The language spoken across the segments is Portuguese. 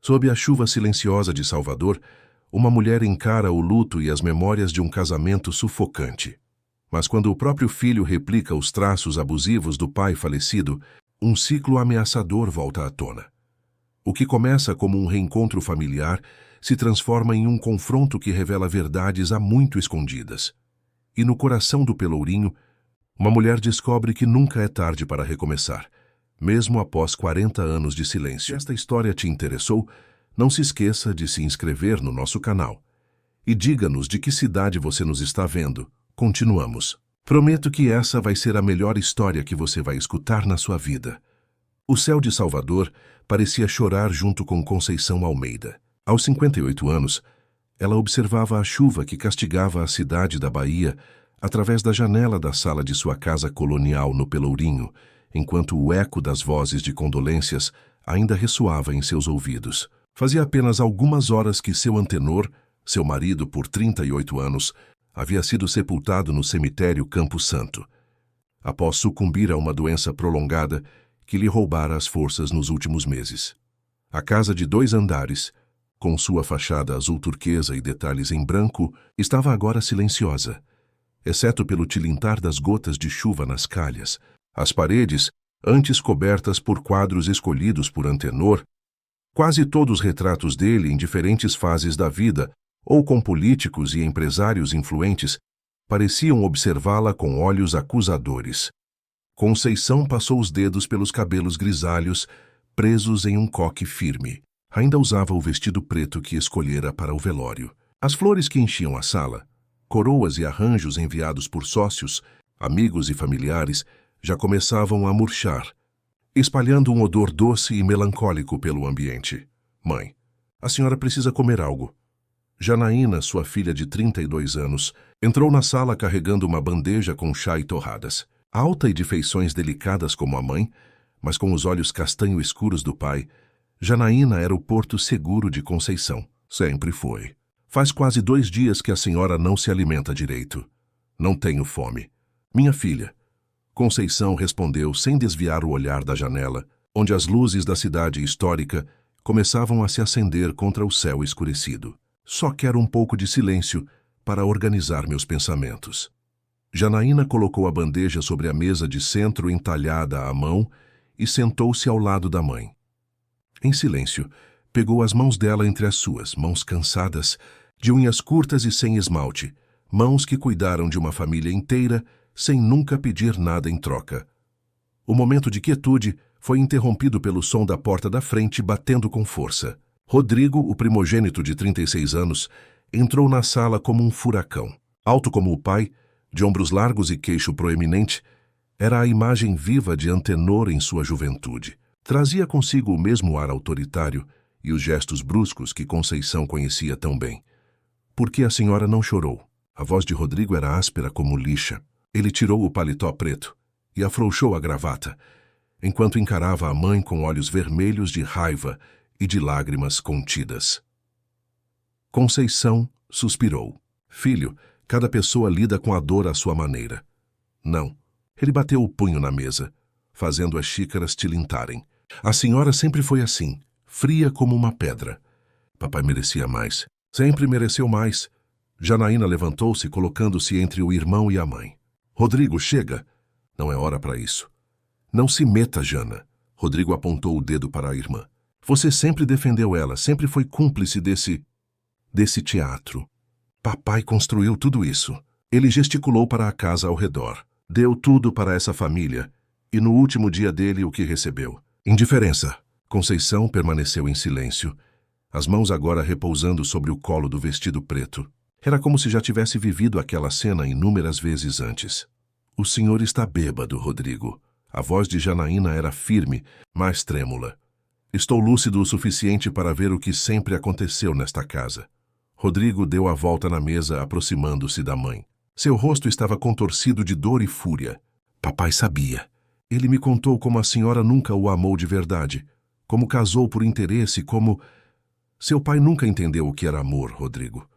Sob a chuva silenciosa de Salvador, uma mulher encara o luto e as memórias de um casamento sufocante. Mas quando o próprio filho replica os traços abusivos do pai falecido, um ciclo ameaçador volta à tona. O que começa como um reencontro familiar se transforma em um confronto que revela verdades há muito escondidas. E no coração do Pelourinho, uma mulher descobre que nunca é tarde para recomeçar, mesmo após 40 anos de silêncio. Se esta história te interessou, não se esqueça de se inscrever no nosso canal. E diga-nos de que cidade você nos está vendo. Continuamos. Prometo que essa vai ser a melhor história que você vai escutar na sua vida. O céu de Salvador parecia chorar junto com Conceição Almeida. Aos 58 anos, ela observava a chuva que castigava a cidade da Bahia através da janela da sala de sua casa colonial no Pelourinho, enquanto o eco das vozes de condolências ainda ressoava em seus ouvidos. Fazia apenas algumas horas que seu antenor, seu marido por 38 anos, havia sido sepultado no cemitério Campo Santo, após sucumbir a uma doença prolongada que lhe roubara as forças nos últimos meses. A casa de 2 andares, com sua fachada azul turquesa e detalhes em branco, estava agora silenciosa, exceto pelo tilintar das gotas de chuva nas calhas. As paredes, antes cobertas por quadros escolhidos por Antenor, quase todos retratos dele em diferentes fases da vida, ou com políticos e empresários influentes, pareciam observá-la com olhos acusadores. Conceição passou os dedos pelos cabelos grisalhos, presos em um coque firme. Ainda usava o vestido preto que escolhera para o velório. As flores que enchiam a sala, coroas e arranjos enviados por sócios, amigos e familiares, já começavam a murchar, espalhando um odor doce e melancólico pelo ambiente. Mãe, a senhora precisa comer algo. Janaína, sua filha de 32 anos, entrou na sala carregando uma bandeja com chá e torradas. Alta e de feições delicadas como a mãe, mas com os olhos castanho escuros do pai, Janaína era o porto seguro de Conceição. Sempre foi. Faz quase 2 dias que a senhora não se alimenta direito. Não tenho fome. Minha filha. Conceição respondeu sem desviar o olhar da janela, onde as luzes da cidade histórica começavam a se acender contra o céu escurecido. Só quero um pouco de silêncio para organizar meus pensamentos. Janaína colocou a bandeja sobre a mesa de centro entalhada à mão e sentou-se ao lado da mãe. Em silêncio, pegou as mãos dela entre as suas, mãos cansadas, de unhas curtas e sem esmalte, mãos que cuidaram de uma família inteira sem nunca pedir nada em troca. O momento de quietude foi interrompido pelo som da porta da frente batendo com força. Rodrigo, o primogênito de 36 anos, entrou na sala como um furacão. Alto como o pai, de ombros largos e queixo proeminente, era a imagem viva de Antenor em sua juventude. Trazia consigo o mesmo ar autoritário e os gestos bruscos que Conceição conhecia tão bem. Por que a senhora não chorou? A voz de Rodrigo era áspera como lixa. Ele tirou o paletó preto e afrouxou a gravata, enquanto encarava a mãe com olhos vermelhos de raiva e de lágrimas contidas. Conceição suspirou. Filho, cada pessoa lida com a dor à sua maneira. Não. Ele bateu o punho na mesa, fazendo as xícaras tilintarem. A senhora sempre foi assim, fria como uma pedra. Papai merecia mais. Sempre mereceu mais. Janaína levantou-se, colocando-se entre o irmão e a mãe. Rodrigo, chega. Não é hora para isso. Não se meta, Jana. Rodrigo apontou o dedo para a irmã. Você sempre defendeu ela, sempre foi cúmplice desse teatro. Papai construiu tudo isso. Ele gesticulou para a casa ao redor. Deu tudo para essa família. E no último dia dele, o que recebeu? Indiferença. Conceição permaneceu em silêncio, as mãos agora repousando sobre o colo do vestido preto. Era como se já tivesse vivido aquela cena inúmeras vezes antes. O senhor está bêbado, Rodrigo. A voz de Janaína era firme, mas trêmula. Estou lúcido o suficiente para ver o que sempre aconteceu nesta casa. Rodrigo deu a volta na mesa, aproximando-se da mãe. Seu rosto estava contorcido de dor e fúria. Papai sabia. Ele me contou como a senhora nunca o amou de verdade, como casou por interesse, como... Seu pai nunca entendeu o que era amor, Rodrigo.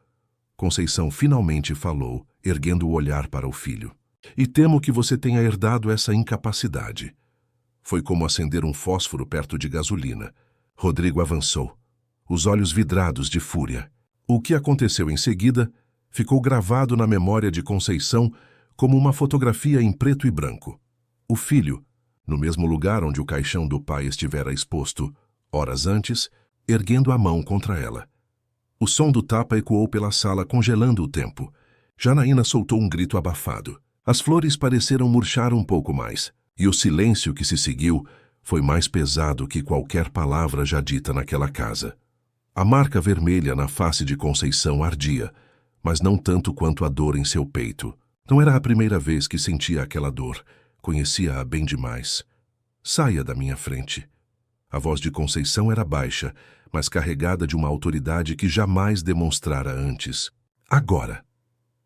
Conceição finalmente falou, erguendo o olhar para o filho. E temo que você tenha herdado essa incapacidade. Foi como acender um fósforo perto de gasolina. Rodrigo avançou. os olhos vidrados de fúria. O que aconteceu em seguida ficou gravado na memória de Conceição como uma fotografia em preto e branco. O filho, no mesmo lugar onde o caixão do pai estivera exposto, horas antes, erguendo a mão contra ela. O som do tapa ecoou pela sala, congelando o tempo. Janaína soltou um grito abafado. As flores pareceram murchar um pouco mais, e o silêncio que se seguiu foi mais pesado que qualquer palavra já dita naquela casa. A marca vermelha na face de Conceição ardia, mas não tanto quanto a dor em seu peito. Não era a primeira vez que sentia aquela dor. Conhecia-a bem demais. Saia da minha frente. A voz de Conceição era baixa, mas carregada de uma autoridade que jamais demonstrara antes. Agora!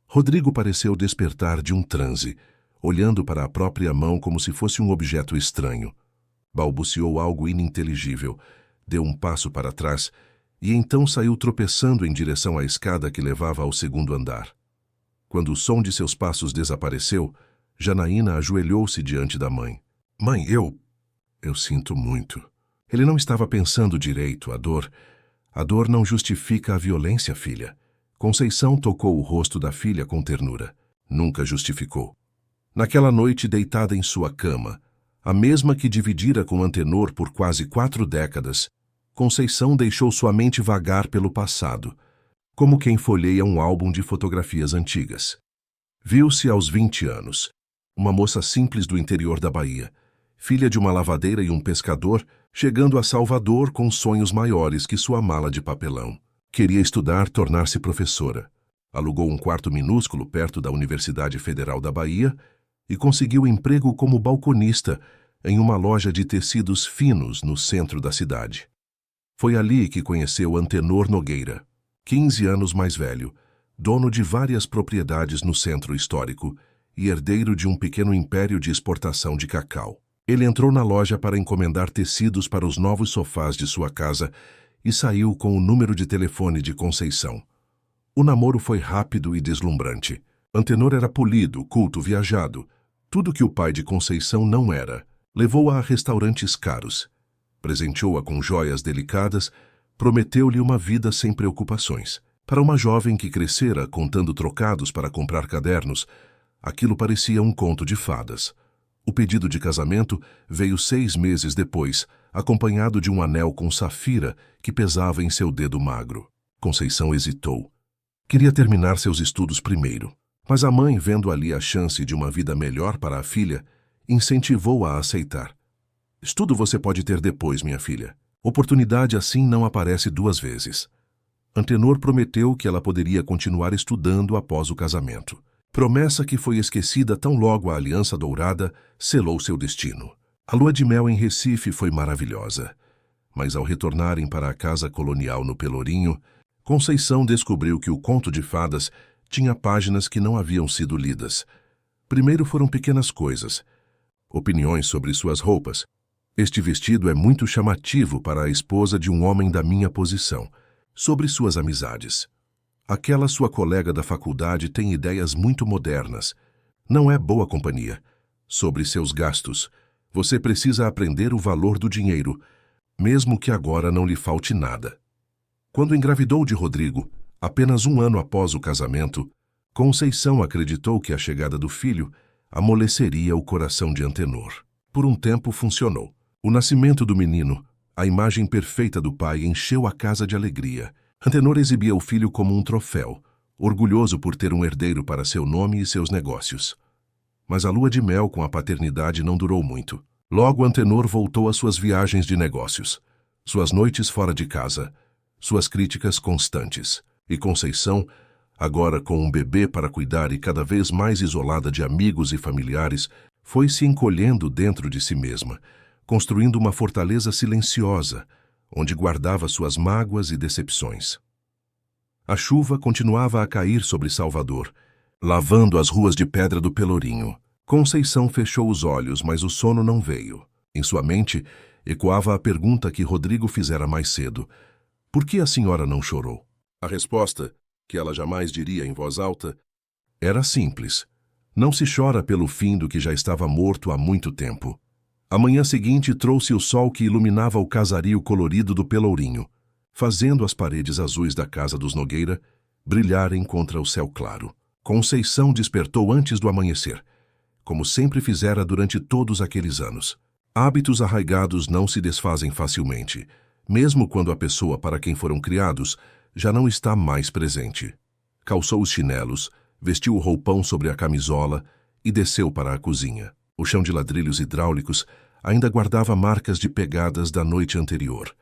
Rodrigo pareceu despertar de um transe, olhando para a própria mão como se fosse um objeto estranho. Balbuciou algo ininteligível, deu um passo para trás e então saiu tropeçando em direção à escada que levava ao segundo andar. Quando o som de seus passos desapareceu, Janaína ajoelhou-se diante da mãe. Mãe, eu sinto muito. Ele não estava pensando direito. A dor não justifica a violência, filha. Conceição tocou o rosto da filha com ternura. Nunca justificou. Naquela noite, deitada em sua cama, a mesma que dividira com Antenor por quase 4 décadas, Conceição deixou sua mente vagar pelo passado, como quem folheia um álbum de fotografias antigas. Viu-se aos 20 anos, uma moça simples do interior da Bahia, filha de uma lavadeira e um pescador, chegando a Salvador com sonhos maiores que sua mala de papelão. Queria estudar, tornar-se professora. Alugou um quarto minúsculo perto da Universidade Federal da Bahia e conseguiu emprego como balconista em uma loja de tecidos finos no centro da cidade. Foi ali que conheceu Antenor Nogueira, 15 anos mais velho, dono de várias propriedades no centro histórico e herdeiro de um pequeno império de exportação de cacau. Ele entrou na loja para encomendar tecidos para os novos sofás de sua casa e saiu com o número de telefone de Conceição. O namoro foi rápido e deslumbrante. Antenor era polido, culto, viajado. Tudo que o pai de Conceição não era. Levou-a a restaurantes caros. Presenteou-a com joias delicadas, prometeu-lhe uma vida sem preocupações. Para uma jovem que crescera contando trocados para comprar cadernos, aquilo parecia um conto de fadas. O pedido de casamento veio 6 meses depois, acompanhado de um anel com safira que pesava em seu dedo magro. Conceição hesitou. Queria terminar seus estudos primeiro, mas a mãe, vendo ali a chance de uma vida melhor para a filha, incentivou-a a aceitar. Estudo você pode ter depois, minha filha. Oportunidade assim não aparece 2 vezes. Antenor prometeu que ela poderia continuar estudando após o casamento. Promessa que foi esquecida tão logo a aliança dourada selou seu destino. A lua de mel em Recife foi maravilhosa, mas ao retornarem para a casa colonial no Pelourinho, Conceição descobriu que o conto de fadas tinha páginas que não haviam sido lidas. Primeiro foram pequenas coisas, opiniões sobre suas roupas. Este vestido é muito chamativo para a esposa de um homem da minha posição. Sobre suas amizades. Aquela sua colega da faculdade tem ideias muito modernas. Não é boa companhia. Sobre seus gastos. Você precisa aprender o valor do dinheiro, mesmo que agora não lhe falte nada. Quando engravidou de Rodrigo, apenas 1 ano após o casamento, Conceição acreditou que a chegada do filho amoleceria o coração de Antenor. Por um tempo funcionou. O nascimento do menino, a imagem perfeita do pai, encheu a casa de alegria. Antenor exibia o filho como um troféu, orgulhoso por ter um herdeiro para seu nome e seus negócios. Mas a lua de mel com a paternidade não durou muito. Logo Antenor voltou às suas viagens de negócios, suas noites fora de casa, suas críticas constantes. E Conceição, agora com um bebê para cuidar e cada vez mais isolada de amigos e familiares, foi se encolhendo dentro de si mesma, construindo uma fortaleza silenciosa, onde guardava suas mágoas e decepções. A chuva continuava a cair sobre Salvador, lavando as ruas de pedra do Pelourinho. Conceição fechou os olhos, mas o sono não veio. Em sua mente, ecoava a pergunta que Rodrigo fizera mais cedo. Por que a senhora não chorou? A resposta, que ela jamais diria em voz alta, era simples. Não se chora pelo fim do que já estava morto há muito tempo. A manhã seguinte trouxe o sol que iluminava o casario colorido do Pelourinho. fazendo as paredes azuis da casa dos Nogueira brilharem contra o céu claro. Conceição despertou antes do amanhecer, como sempre fizera durante todos aqueles anos. Hábitos arraigados não se desfazem facilmente, mesmo quando a pessoa para quem foram criados já não está mais presente. Calçou os chinelos, vestiu o roupão sobre a camisola e desceu para a cozinha. O chão de ladrilhos hidráulicos ainda guardava marcas de pegadas da noite anterior,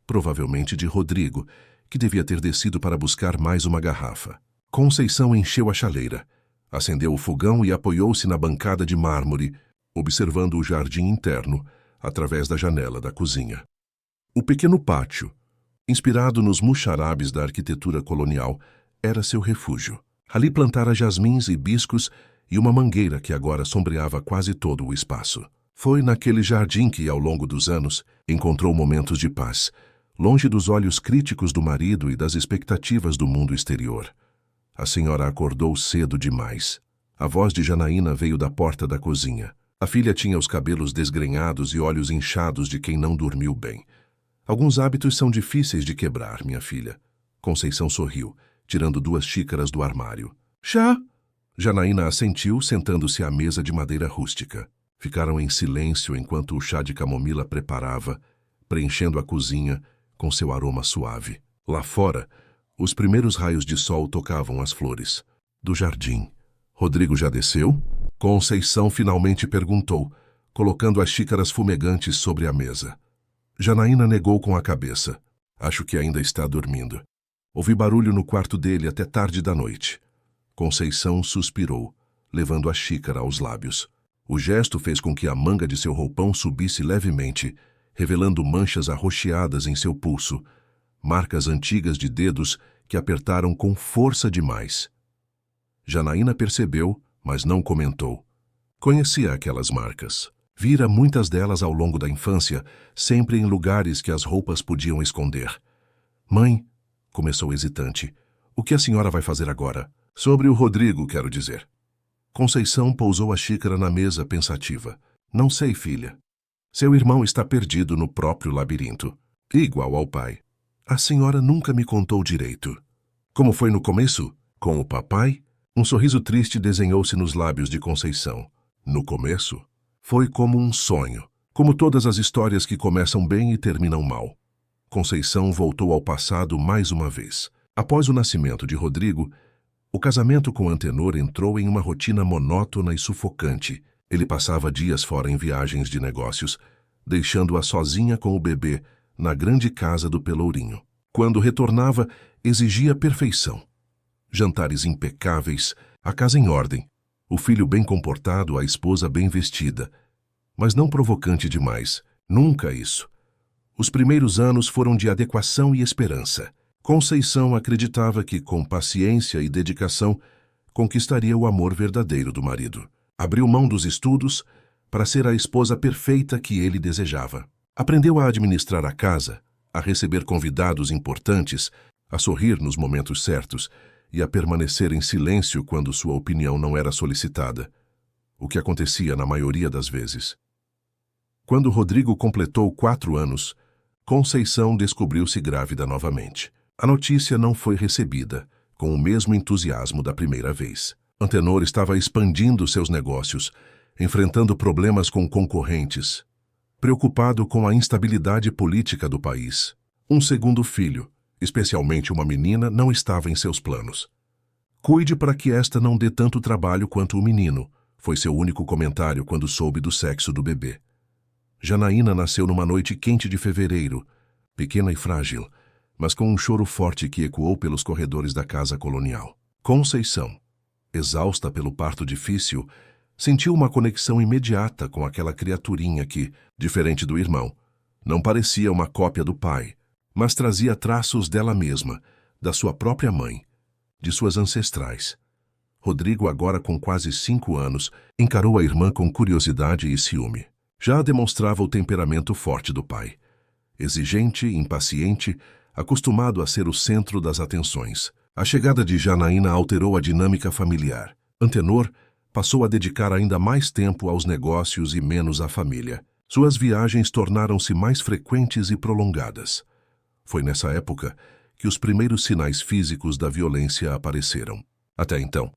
provavelmente de Rodrigo, que devia ter descido para buscar mais uma garrafa. Conceição encheu a chaleira, acendeu o fogão e apoiou-se na bancada de mármore, observando o jardim interno através da janela da cozinha. O pequeno pátio, inspirado nos muxarabes da arquitetura colonial, era seu refúgio. Ali plantara jasmins, hibiscos e uma mangueira que agora sombreava quase todo o espaço. Foi naquele jardim que, ao longo dos anos, encontrou momentos de paz, longe dos olhos críticos do marido e das expectativas do mundo exterior. A senhora acordou cedo demais. A voz de Janaína veio da porta da cozinha. A filha tinha os cabelos desgrenhados e olhos inchados de quem não dormiu bem. Alguns hábitos são difíceis de quebrar, minha filha. Conceição sorriu, tirando 2 xícaras do armário. Chá? Janaína assentiu, sentando-se à mesa de madeira rústica. Ficaram em silêncio enquanto o chá de camomila preparava, preenchendo a cozinha com seu aroma suave. Lá fora, os primeiros raios de sol tocavam as flores do jardim. Rodrigo já desceu? Conceição finalmente perguntou, colocando as xícaras fumegantes sobre a mesa. Janaína negou com a cabeça. Acho que ainda está dormindo. Ouvi barulho no quarto dele até tarde da noite. Conceição suspirou, levando a xícara aos lábios. O gesto fez com que a manga de seu roupão subisse levemente, revelando manchas arroxeadas em seu pulso, marcas antigas de dedos que apertaram com força demais. Janaína percebeu, mas não comentou. Conhecia aquelas marcas. Vira muitas delas ao longo da infância, sempre em lugares que as roupas podiam esconder. Mãe, começou hesitante, o que a senhora vai fazer agora? Sobre o Rodrigo, quero dizer. Conceição pousou a xícara na mesa pensativa. Não sei, filha. Seu irmão está perdido no próprio labirinto, igual ao pai. A senhora nunca me contou direito. Como foi no começo? Com o papai? Um sorriso triste desenhou-se nos lábios de Conceição. No começo? Foi como um sonho, como todas as histórias que começam bem e terminam mal. Conceição voltou ao passado mais uma vez. Após o nascimento de Rodrigo, o casamento com Antenor entrou em uma rotina monótona e sufocante. Ele passava dias fora em viagens de negócios, deixando-a sozinha com o bebê na grande casa do Pelourinho. Quando retornava, exigia perfeição. Jantares impecáveis, a casa em ordem, o filho bem comportado, a esposa bem vestida. Mas não provocante demais, nunca isso. Os primeiros anos foram de adequação e esperança. Conceição acreditava que, com paciência e dedicação, conquistaria o amor verdadeiro do marido. Abriu mão dos estudos para ser a esposa perfeita que ele desejava. Aprendeu a administrar a casa, a receber convidados importantes, a sorrir nos momentos certos e a permanecer em silêncio quando sua opinião não era solicitada, o que acontecia na maioria das vezes. Quando Rodrigo completou 4 anos, Conceição descobriu-se grávida novamente. A notícia não foi recebida com o mesmo entusiasmo da primeira vez. Antenor estava expandindo seus negócios, enfrentando problemas com concorrentes, preocupado com a instabilidade política do país. Um segundo filho, especialmente uma menina, não estava em seus planos. Cuide para que esta não dê tanto trabalho quanto o menino, foi seu único comentário quando soube do sexo do bebê. Janaína nasceu numa noite quente de fevereiro, pequena e frágil, mas com um choro forte que ecoou pelos corredores da casa colonial. Conceição, exausta pelo parto difícil, sentiu uma conexão imediata com aquela criaturinha que, diferente do irmão, não parecia uma cópia do pai, mas trazia traços dela mesma, da sua própria mãe, de suas ancestrais. Rodrigo, agora com quase 5 anos, encarou a irmã com curiosidade e ciúme. Já demonstrava o temperamento forte do pai. Exigente, impaciente, acostumado a ser o centro das atenções. A chegada de Janaína alterou a dinâmica familiar. Antenor passou a dedicar ainda mais tempo aos negócios e menos à família. Suas viagens tornaram-se mais frequentes e prolongadas. Foi nessa época que os primeiros sinais físicos da violência apareceram. Até então,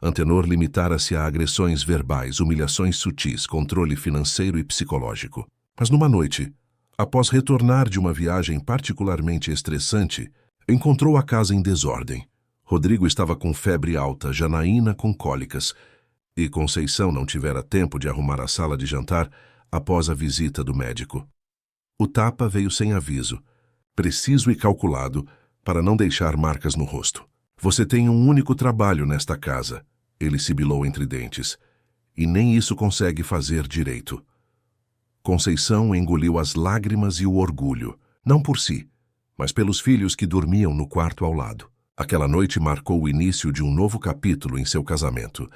Antenor limitara-se a agressões verbais, humilhações sutis, controle financeiro e psicológico. Mas numa noite, após retornar de uma viagem particularmente estressante, encontrou a casa em desordem. Rodrigo estava com febre alta, Janaína com cólicas, e Conceição não tivera tempo de arrumar a sala de jantar após a visita do médico. O tapa veio sem aviso, preciso e calculado, para não deixar marcas no rosto. Você tem um único trabalho nesta casa, ele sibilou entre dentes, e nem isso consegue fazer direito. Conceição engoliu as lágrimas e o orgulho, não por si, mas pelos filhos que dormiam no quarto ao lado. Aquela noite marcou o início de um novo capítulo em seu casamento,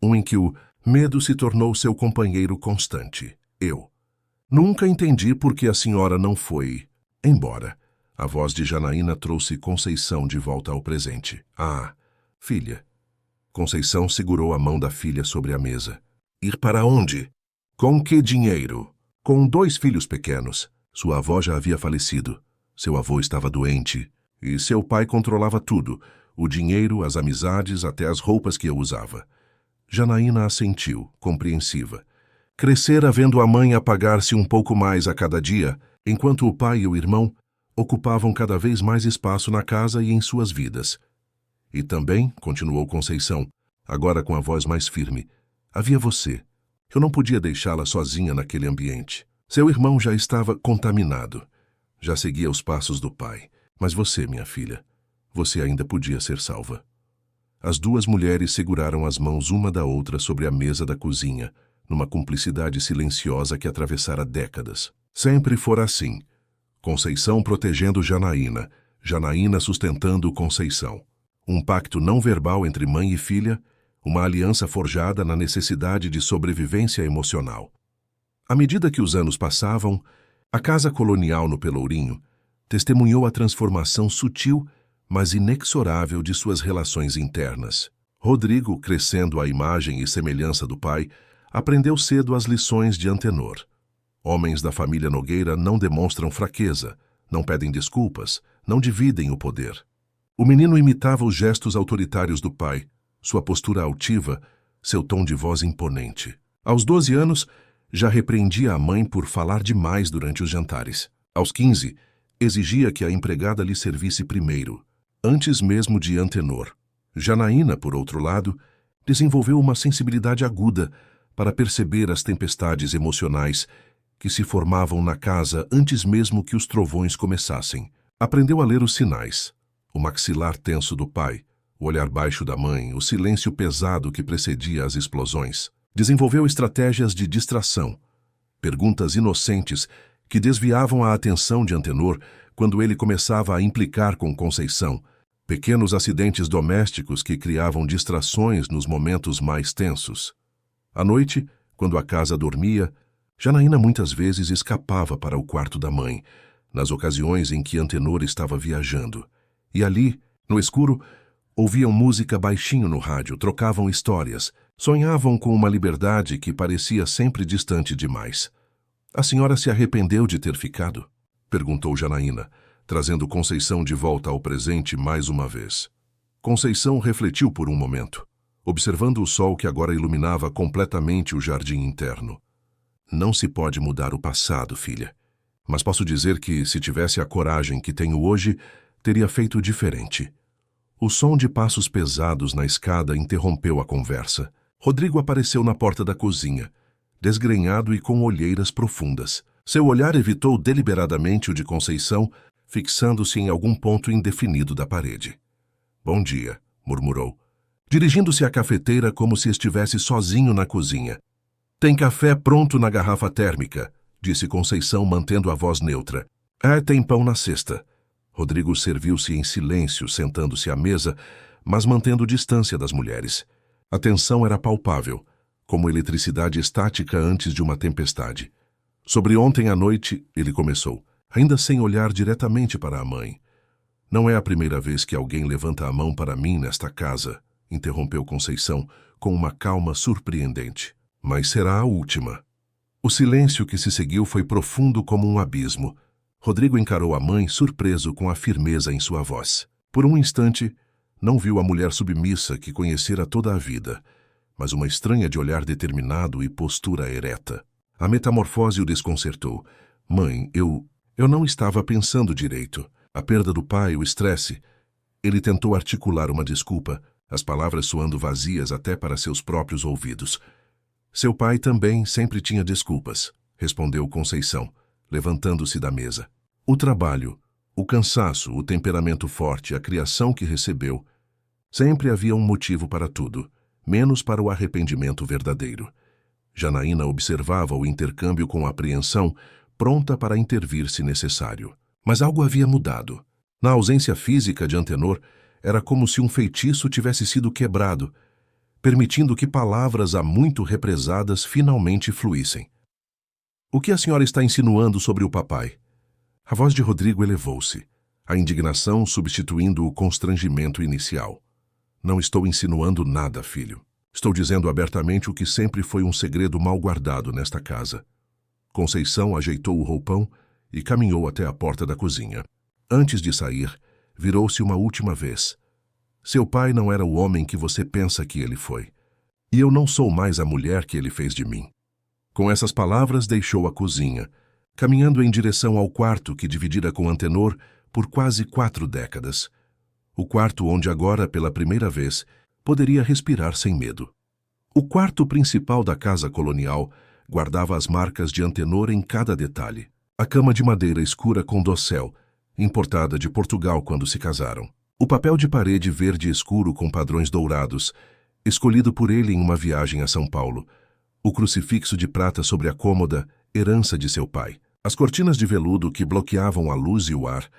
um em que o medo se tornou seu companheiro constante. Eu nunca entendi por que a senhora não foi embora. A voz de Janaína trouxe Conceição de volta ao presente. Ah, filha. Conceição segurou a mão da filha sobre a mesa. Ir para onde? Com que dinheiro? Com 2 filhos pequenos. Sua avó já havia falecido. Seu avô estava doente. E seu pai controlava tudo. O dinheiro, as amizades, até as roupas que eu usava. Janaína assentiu, compreensiva. Crescera vendo a mãe apagar-se um pouco mais a cada dia, enquanto o pai e o irmão ocupavam cada vez mais espaço na casa e em suas vidas. E também, continuou Conceição, agora com a voz mais firme, havia você. Eu não podia deixá-la sozinha naquele ambiente. Seu irmão já estava contaminado. Já seguia os passos do pai. Mas você, minha filha, você ainda podia ser salva. As 2 mulheres seguraram as mãos uma da outra sobre a mesa da cozinha, numa cumplicidade silenciosa que atravessara décadas. Sempre fora assim. Conceição protegendo Janaína, Janaína sustentando Conceição. Um pacto não verbal entre mãe e filha, uma aliança forjada na necessidade de sobrevivência emocional. À medida que os anos passavam, a casa colonial no Pelourinho testemunhou a transformação sutil, mas inexorável de suas relações internas. Rodrigo, crescendo à imagem e semelhança do pai, aprendeu cedo as lições de Antenor. Homens da família Nogueira não demonstram fraqueza, não pedem desculpas, não dividem o poder. O menino imitava os gestos autoritários do pai, sua postura altiva, seu tom de voz imponente. Aos 12 anos, já repreendia a mãe por falar demais durante os jantares. Aos 15, exigia que a empregada lhe servisse primeiro, antes mesmo de Antenor. Janaína, por outro lado, desenvolveu uma sensibilidade aguda para perceber as tempestades emocionais que se formavam na casa antes mesmo que os trovões começassem. Aprendeu a ler os sinais, o maxilar tenso do pai, o olhar baixo da mãe, o silêncio pesado que precedia as explosões. Desenvolveu estratégias de distração, perguntas inocentes que desviavam a atenção de Antenor quando ele começava a implicar com Conceição, pequenos acidentes domésticos que criavam distrações nos momentos mais tensos. À noite, quando a casa dormia, Janaína muitas vezes escapava para o quarto da mãe, nas ocasiões em que Antenor estava viajando. E ali, no escuro, ouviam música baixinho no rádio, trocavam histórias, sonhavam com uma liberdade que parecia sempre distante demais. A senhora se arrependeu de ter ficado? Perguntou Janaína, trazendo Conceição de volta ao presente mais uma vez. Conceição refletiu por um momento, observando o sol que agora iluminava completamente o jardim interno. Não se pode mudar o passado, filha. Mas posso dizer que, se tivesse a coragem que tenho hoje, teria feito diferente. O som de passos pesados na escada interrompeu a conversa. Rodrigo apareceu na porta da cozinha, desgrenhado e com olheiras profundas. Seu olhar evitou deliberadamente o de Conceição, fixando-se em algum ponto indefinido da parede. Bom dia, murmurou, dirigindo-se à cafeteira como se estivesse sozinho na cozinha. Tem café pronto na garrafa térmica, disse Conceição, mantendo a voz neutra. Tem pão na cesta. Rodrigo serviu-se em silêncio, sentando-se à mesa, mas mantendo distância das mulheres. A tensão era palpável, como eletricidade estática antes de uma tempestade. Sobre ontem à noite, ele começou, ainda sem olhar diretamente para a mãe. Não é a primeira vez que alguém levanta a mão para mim nesta casa, interrompeu Conceição, com uma calma surpreendente. Mas será a última. O silêncio que se seguiu foi profundo como um abismo. Rodrigo encarou a mãe, surpreso com a firmeza em sua voz. Por um instante, não viu a mulher submissa que conhecera toda a vida, mas uma estranha de olhar determinado e postura ereta. A metamorfose o desconcertou. Mãe, eu não estava pensando direito. A perda do pai, o estresse. Ele tentou articular uma desculpa, as palavras soando vazias até para seus próprios ouvidos. Seu pai também sempre tinha desculpas, respondeu Conceição, levantando-se da mesa. O trabalho, o cansaço, o temperamento forte, a criação que recebeu. Sempre havia um motivo para tudo, menos para o arrependimento verdadeiro. Janaína observava o intercâmbio com apreensão, pronta para intervir se necessário. Mas algo havia mudado. Na ausência física de Antenor, era como se um feitiço tivesse sido quebrado, permitindo que palavras há muito represadas finalmente fluíssem. O que a senhora está insinuando sobre o papai? A voz de Rodrigo elevou-se, a indignação substituindo o constrangimento inicial. Não estou insinuando nada, filho. Estou dizendo abertamente o que sempre foi um segredo mal guardado nesta casa. Conceição ajeitou o roupão e caminhou até a porta da cozinha. Antes de sair, virou-se uma última vez. Seu pai não era o homem que você pensa que ele foi. E eu não sou mais a mulher que ele fez de mim. Com essas palavras, deixou a cozinha, caminhando em direção ao quarto que dividira com Antenor por quase 4 décadas. O quarto onde agora, pela primeira vez, poderia respirar sem medo. O quarto principal da casa colonial guardava as marcas de Antenor em cada detalhe. A cama de madeira escura com dossel, importada de Portugal quando se casaram. O papel de parede verde escuro com padrões dourados, escolhido por ele em uma viagem a São Paulo. O crucifixo de prata sobre a cômoda, herança de seu pai. As cortinas de veludo que bloqueavam a luz e o ar,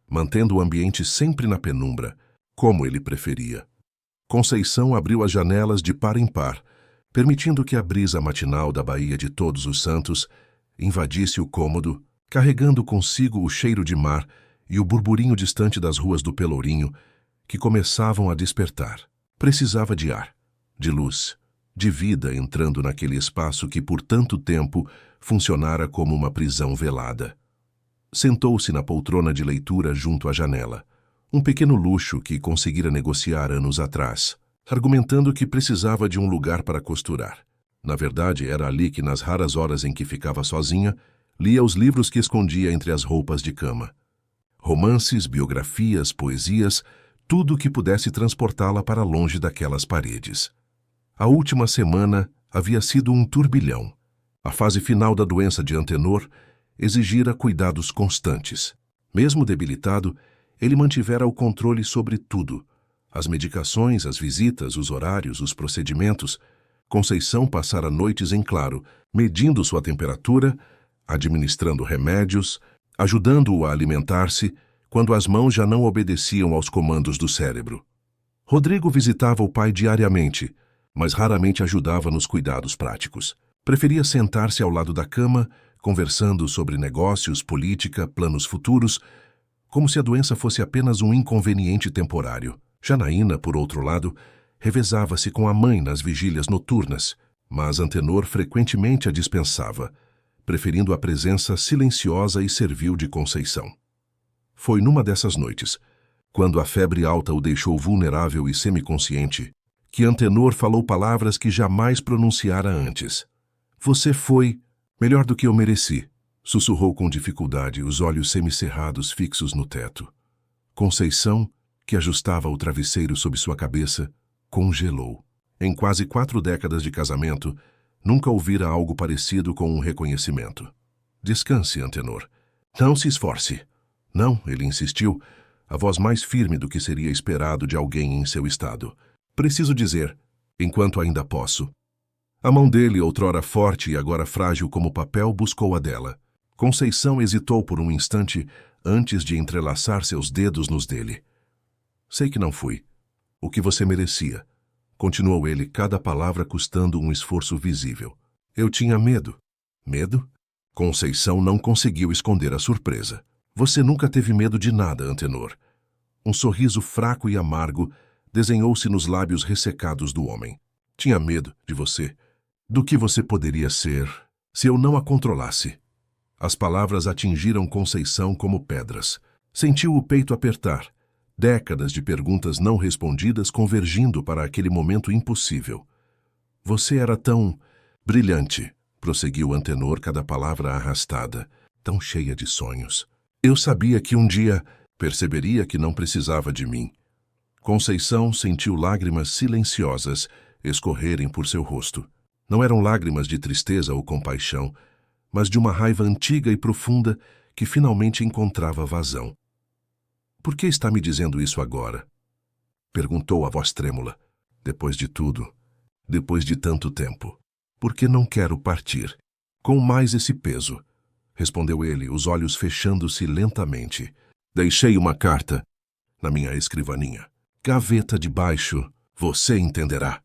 mantendo o ambiente sempre na penumbra, como ele preferia. Conceição abriu as janelas de par em par, permitindo que a brisa matinal da Baía de Todos os Santos invadisse o cômodo, carregando consigo o cheiro de mar e o burburinho distante das ruas do Pelourinho, que começavam a despertar. Precisava de ar, de luz, de vida entrando naquele espaço que por tanto tempo funcionara como uma prisão velada. Sentou-se na poltrona de leitura junto à janela, um pequeno luxo que conseguira negociar anos atrás, argumentando que precisava de um lugar para costurar. Na verdade, era ali que, nas raras horas em que ficava sozinha, lia os livros que escondia entre as roupas de cama. Romances, biografias, poesias, tudo que pudesse transportá-la para longe daquelas paredes. A última semana havia sido um turbilhão. A fase final da doença de Antenor exigira cuidados constantes. Mesmo debilitado, ele mantivera o controle sobre tudo. As medicações, as visitas, os horários, os procedimentos. Conceição passara noites em claro, medindo sua temperatura, administrando remédios, ajudando-o a alimentar-se, quando as mãos já não obedeciam aos comandos do cérebro. Rodrigo visitava o pai diariamente, mas raramente ajudava nos cuidados práticos. Preferia sentar-se ao lado da cama, conversando sobre negócios, política, planos futuros, como se a doença fosse apenas um inconveniente temporário. Janaína, por outro lado, revezava-se com a mãe nas vigílias noturnas, mas Antenor frequentemente a dispensava, preferindo a presença silenciosa e servil de Conceição. Foi numa dessas noites, quando a febre alta o deixou vulnerável e semiconsciente, que Antenor falou palavras que jamais pronunciara antes. Você foi melhor do que eu mereci, sussurrou com dificuldade, os olhos semicerrados fixos no teto. Conceição, que ajustava o travesseiro sob sua cabeça, congelou. Em quase 4 décadas de casamento, nunca ouvira algo parecido com um reconhecimento. Descanse, Antenor. Não se esforce. Não, ele insistiu, a voz mais firme do que seria esperado de alguém em seu estado. Preciso dizer, enquanto ainda posso. A mão dele, outrora forte e agora frágil como papel, buscou a dela. Conceição hesitou por um instante antes de entrelaçar seus dedos nos dele. Sei que não fui. O que você merecia. Continuou ele, cada palavra custando um esforço visível. Eu tinha medo. Medo? Conceição não conseguiu esconder a surpresa. Você nunca teve medo de nada, Antenor. Um sorriso fraco e amargo desenhou-se nos lábios ressecados do homem. Tinha medo de você. Do que você poderia ser se eu não a controlasse. As palavras atingiram Conceição como pedras. Sentiu o peito apertar. Décadas de perguntas não respondidas convergindo para aquele momento impossível. Você era tão brilhante, prosseguiu Antenor, cada palavra arrastada, tão cheia de sonhos. Eu sabia que um dia perceberia que não precisava de mim. Conceição sentiu lágrimas silenciosas escorrerem por seu rosto. Não eram lágrimas de tristeza ou compaixão, mas de uma raiva antiga e profunda que finalmente encontrava vazão. Por que está me dizendo isso agora? Perguntou a voz trêmula. Depois de tudo, depois de tanto tempo, porque não quero partir. Com mais esse peso, respondeu ele, os olhos fechando-se lentamente. Deixei uma carta na minha escrivaninha. Gaveta de baixo, você entenderá.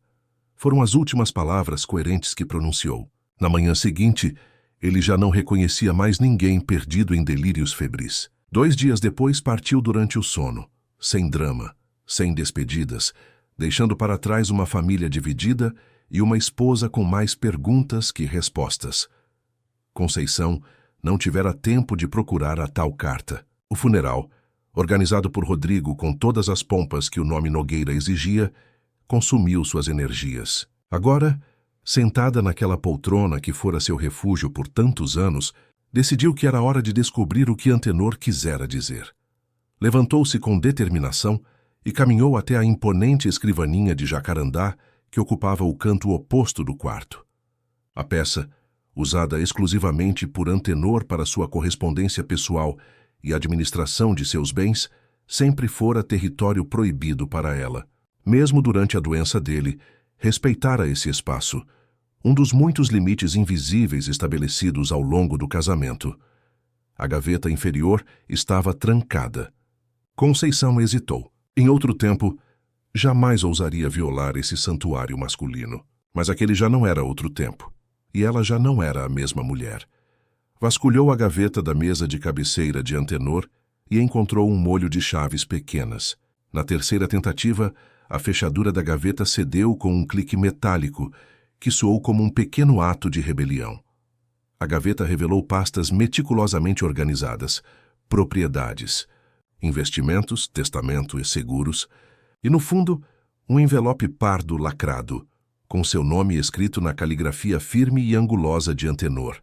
Foram as últimas palavras coerentes que pronunciou. Na manhã seguinte, ele já não reconhecia mais ninguém, perdido em delírios febris. 2 dias depois partiu durante o sono, sem drama, sem despedidas, deixando para trás uma família dividida e uma esposa com mais perguntas que respostas. Conceição não tivera tempo de procurar a tal carta. O funeral, organizado por Rodrigo com todas as pompas que o nome Nogueira exigia, consumiu suas energias. Agora, sentada naquela poltrona que fora seu refúgio por tantos anos, decidiu que era hora de descobrir o que Antenor quisera dizer. Levantou-se com determinação e caminhou até a imponente escrivaninha de jacarandá que ocupava o canto oposto do quarto. A peça, usada exclusivamente por Antenor para sua correspondência pessoal e administração de seus bens, sempre fora território proibido para ela. Mesmo durante a doença dele, respeitara esse espaço, um dos muitos limites invisíveis estabelecidos ao longo do casamento. A gaveta inferior estava trancada. Conceição hesitou. Em outro tempo, jamais ousaria violar esse santuário masculino. Mas aquele já não era outro tempo, e ela já não era a mesma mulher. Vasculhou a gaveta da mesa de cabeceira de Antenor e encontrou um molho de chaves pequenas. Na terceira tentativa, a fechadura da gaveta cedeu com um clique metálico, que soou como um pequeno ato de rebelião. A gaveta revelou pastas meticulosamente organizadas, propriedades, investimentos, testamento e seguros, e no fundo, um envelope pardo lacrado, com seu nome escrito na caligrafia firme e angulosa de Antenor.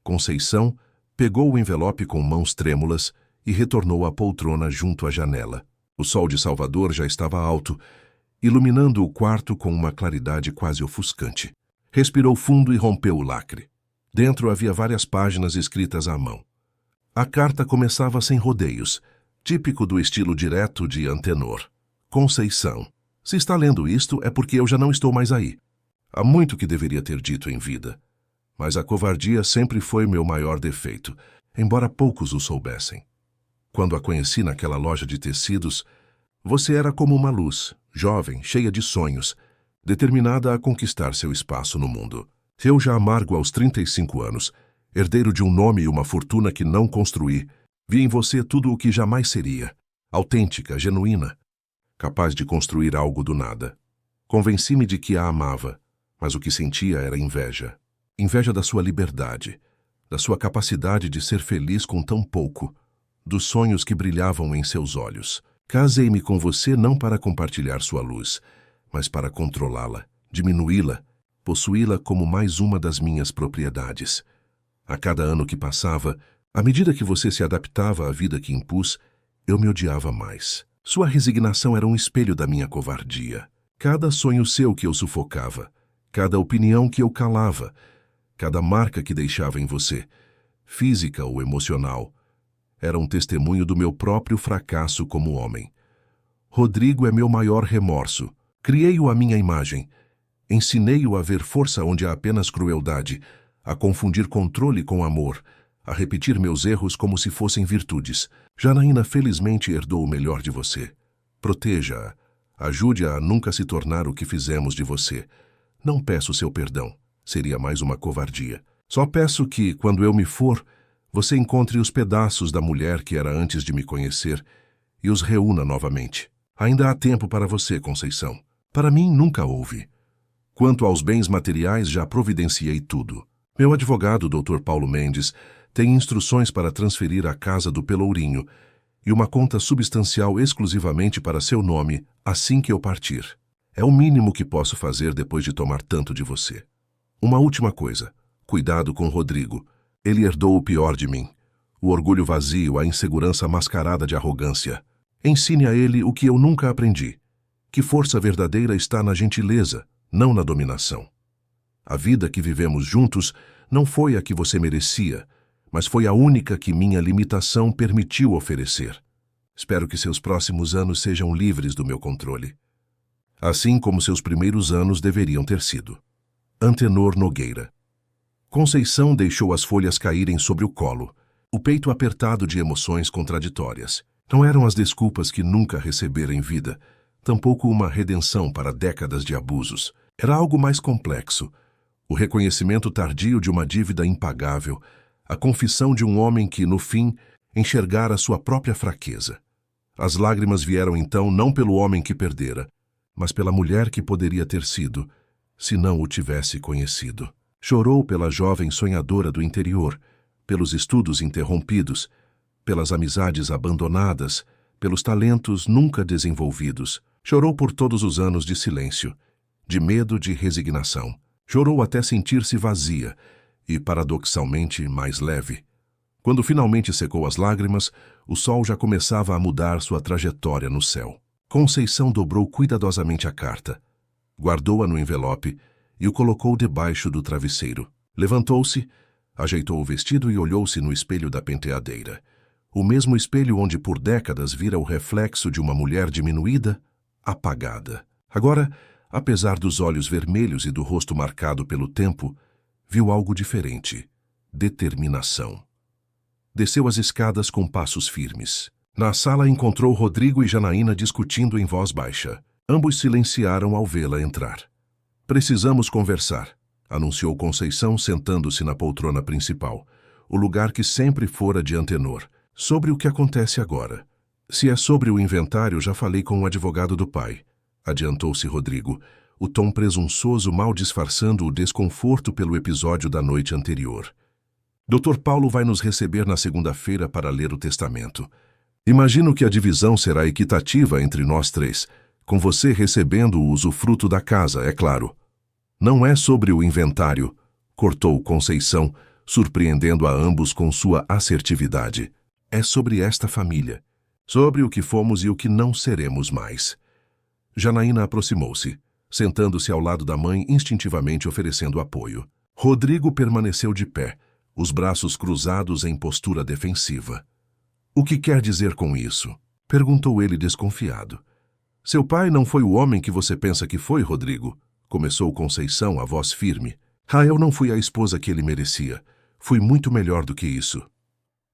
Conceição pegou o envelope com mãos trêmulas e retornou à poltrona junto à janela. O sol de Salvador já estava alto, iluminando o quarto com uma claridade quase ofuscante. Respirou fundo e rompeu o lacre. Dentro havia várias páginas escritas à mão. A carta começava sem rodeios, típico do estilo direto de Antenor. Conceição. Se está lendo isto é porque eu já não estou mais aí. Há muito que deveria ter dito em vida. Mas a covardia sempre foi meu maior defeito, embora poucos o soubessem. Quando a conheci naquela loja de tecidos, você era como uma luz, jovem, cheia de sonhos, determinada a conquistar seu espaço no mundo. Eu, já amargo aos 35 anos, herdeiro de um nome e uma fortuna que não construí, vi em você tudo o que jamais seria, autêntica, genuína, capaz de construir algo do nada. Convenci-me de que a amava, mas o que sentia era inveja. Inveja da sua liberdade, da sua capacidade de ser feliz com tão pouco, dos sonhos que brilhavam em seus olhos. Casei-me com você não para compartilhar sua luz, mas para controlá-la, diminuí-la, possuí-la como mais uma das minhas propriedades. A cada ano que passava, à medida que você se adaptava à vida que impus, eu me odiava mais. Sua resignação era um espelho da minha covardia. Cada sonho seu que eu sufocava, cada opinião que eu calava, cada marca que deixava em você, física ou emocional, era um testemunho do meu próprio fracasso como homem. Rodrigo é meu maior remorso. Criei-o à minha imagem. Ensinei-o a ver força onde há apenas crueldade, a confundir controle com amor, a repetir meus erros como se fossem virtudes. Janaína felizmente herdou o melhor de você. Proteja-a. Ajude-a a nunca se tornar o que fizemos de você. Não peço seu perdão. Seria mais uma covardia. Só peço que, quando eu me for, você encontre os pedaços da mulher que era antes de me conhecer e os reúna novamente. Ainda há tempo para você, Conceição. Para mim, nunca houve. Quanto aos bens materiais, já providenciei tudo. Meu advogado, Dr. Paulo Mendes, Tem instruções para transferir a casa do Pelourinho e uma conta substancial exclusivamente para seu nome assim que eu partir. É o mínimo que posso fazer depois de tomar tanto de você. Uma última coisa. Cuidado com Rodrigo. Ele herdou o pior de mim. O orgulho vazio, a insegurança mascarada de arrogância. Ensine a ele o que eu nunca aprendi. Que força verdadeira está na gentileza, não na dominação. A vida que vivemos juntos não foi a que você merecia, mas foi a única que minha limitação permitiu oferecer. Espero que seus próximos anos sejam livres do meu controle. Assim como seus primeiros anos deveriam ter sido. Antenor Nogueira. Conceição deixou as folhas caírem sobre o colo, o peito apertado de emoções contraditórias. Não eram as desculpas que nunca recebera em vida, tampouco uma redenção para décadas de abusos. Era algo mais complexo. O reconhecimento tardio de uma dívida impagável, a confissão de um homem que, no fim, enxergara sua própria fraqueza. As lágrimas vieram então não pelo homem que perdera, mas pela mulher que poderia ter sido, se não o tivesse conhecido. Chorou pela jovem sonhadora do interior, pelos estudos interrompidos, pelas amizades abandonadas, pelos talentos nunca desenvolvidos. Chorou por todos os anos de silêncio, de medo, de resignação. Chorou até sentir-se vazia e, paradoxalmente, mais leve. Quando finalmente secou as lágrimas, o sol já começava a mudar sua trajetória no céu. Conceição dobrou cuidadosamente a carta, guardou-a no envelope e o colocou debaixo do travesseiro. Levantou-se, ajeitou o vestido e olhou-se no espelho da penteadeira. O mesmo espelho onde por décadas vira o reflexo de uma mulher diminuída, apagada. Agora, apesar dos olhos vermelhos e do rosto marcado pelo tempo, viu algo diferente: determinação. Desceu as escadas com passos firmes. Na sala encontrou Rodrigo e Janaína discutindo em voz baixa. Ambos silenciaram ao vê-la entrar. Precisamos conversar, anunciou Conceição sentando-se na poltrona principal, o lugar que sempre fora de Antenor, sobre o que acontece agora. Se é sobre o inventário, já falei com o advogado do pai, adiantou-se Rodrigo, o tom presunçoso mal disfarçando o desconforto pelo episódio da noite anterior. Dr. Paulo vai nos receber na segunda-feira para ler o testamento. Imagino que a divisão será equitativa entre nós três, com você recebendo o usufruto da casa, é claro. Não é sobre o inventário, cortou Conceição, surpreendendo a ambos com sua assertividade. É sobre esta família, sobre o que fomos e o que não seremos mais. Janaína aproximou-se, sentando-se ao lado da mãe, instintivamente oferecendo apoio. Rodrigo permaneceu de pé, os braços cruzados em postura defensiva. O que quer dizer com isso? Perguntou ele desconfiado. Seu pai não foi o homem que você pensa que foi, Rodrigo? Começou Conceição, a voz firme. Eu não fui a esposa que ele merecia. Fui muito melhor do que isso.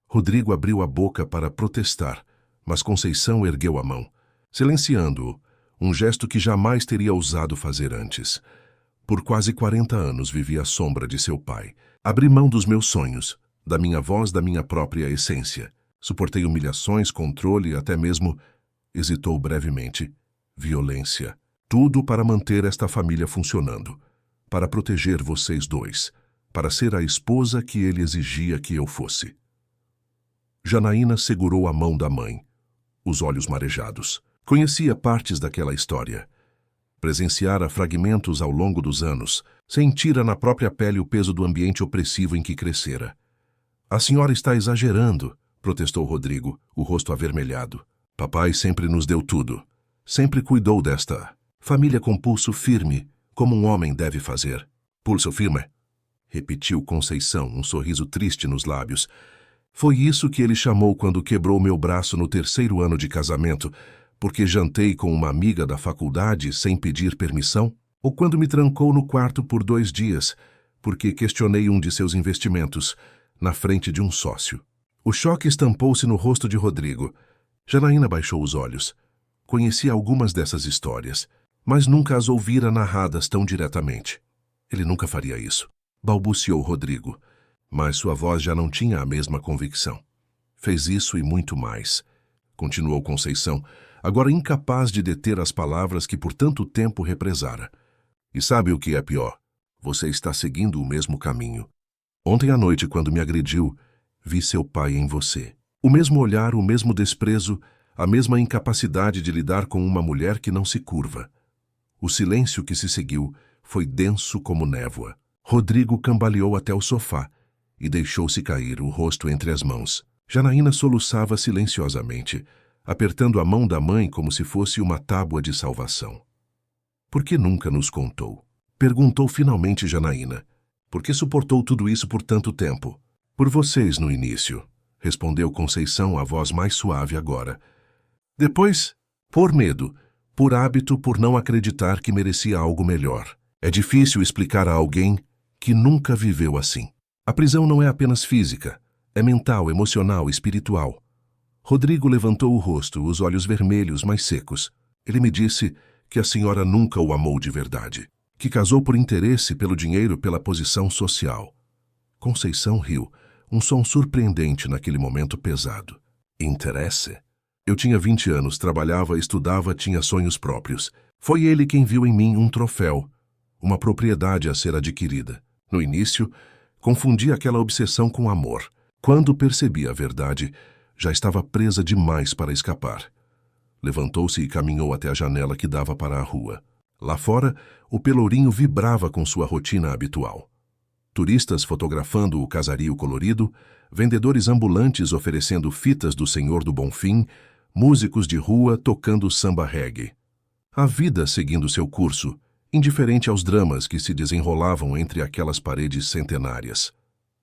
Rodrigo abriu a boca para protestar, mas Conceição ergueu a mão, silenciando-o, um gesto que jamais teria ousado fazer antes. Por quase 40 anos vivi à sombra de seu pai. Abri mão dos meus sonhos, da minha voz, da minha própria essência. Suportei humilhações, controle, até mesmo, hesitou brevemente, violência. Tudo para manter esta família funcionando, para proteger vocês dois, para ser a esposa que ele exigia que eu fosse. Janaína segurou a mão da mãe, os olhos marejados. Conhecia partes daquela história. Presenciara fragmentos ao longo dos anos, sentira na própria pele o peso do ambiente opressivo em que crescera. A senhora está exagerando, protestou Rodrigo, o rosto avermelhado. Papai sempre nos deu tudo. Sempre cuidou desta família com pulso firme, como um homem deve fazer. Pulso firme? Repetiu Conceição, um sorriso triste nos lábios. Foi isso que ele chamou quando quebrou meu braço no 3º ano de casamento, porque jantei com uma amiga da faculdade sem pedir permissão? Ou quando me trancou no quarto por 2 dias, porque questionei um de seus investimentos, na frente de um sócio? O choque estampou-se no rosto de Rodrigo. Janaína baixou os olhos. Conhecia algumas dessas histórias, mas nunca as ouvira narradas tão diretamente. Ele nunca faria isso, balbuciou Rodrigo, mas sua voz já não tinha a mesma convicção. Fez isso e muito mais, continuou Conceição, agora incapaz de deter as palavras que por tanto tempo represara. E sabe o que é pior? Você está seguindo o mesmo caminho. Ontem à noite, quando me agrediu, Vi seu pai em você. O mesmo olhar, o mesmo desprezo, a mesma incapacidade de lidar com uma mulher que não se curva. O silêncio que se seguiu foi denso como névoa. Rodrigo cambaleou até o sofá e deixou-se cair, o rosto entre as mãos. Janaína soluçava silenciosamente, apertando a mão da mãe como se fosse uma tábua de salvação. Por que nunca nos contou? Perguntou finalmente Janaína. Por que suportou tudo isso por tanto tempo? Por vocês no início, respondeu Conceição, a voz mais suave agora. Depois, por medo, por hábito, por não acreditar que merecia algo melhor. É difícil explicar a alguém que nunca viveu assim. A prisão não é apenas física, é mental, emocional, espiritual. Rodrigo levantou o rosto, os olhos vermelhos, mas secos. Ele me disse que a senhora nunca o amou de verdade, que casou por interesse, pelo dinheiro, pela posição social. Conceição riu, um som surpreendente naquele momento pesado. Interesse? Eu tinha 20 anos, trabalhava, estudava, tinha sonhos próprios. Foi ele quem viu em mim um troféu, uma propriedade a ser adquirida. No início, confundi aquela obsessão com amor. Quando percebi a verdade, já estava presa demais para escapar. Levantou-se e caminhou até a janela que dava para a rua. Lá fora, o Pelourinho vibrava com sua rotina habitual. Turistas fotografando o casario colorido, vendedores ambulantes oferecendo fitas do Senhor do Bonfim, músicos de rua tocando samba reggae. A vida seguindo seu curso, indiferente aos dramas que se desenrolavam entre aquelas paredes centenárias.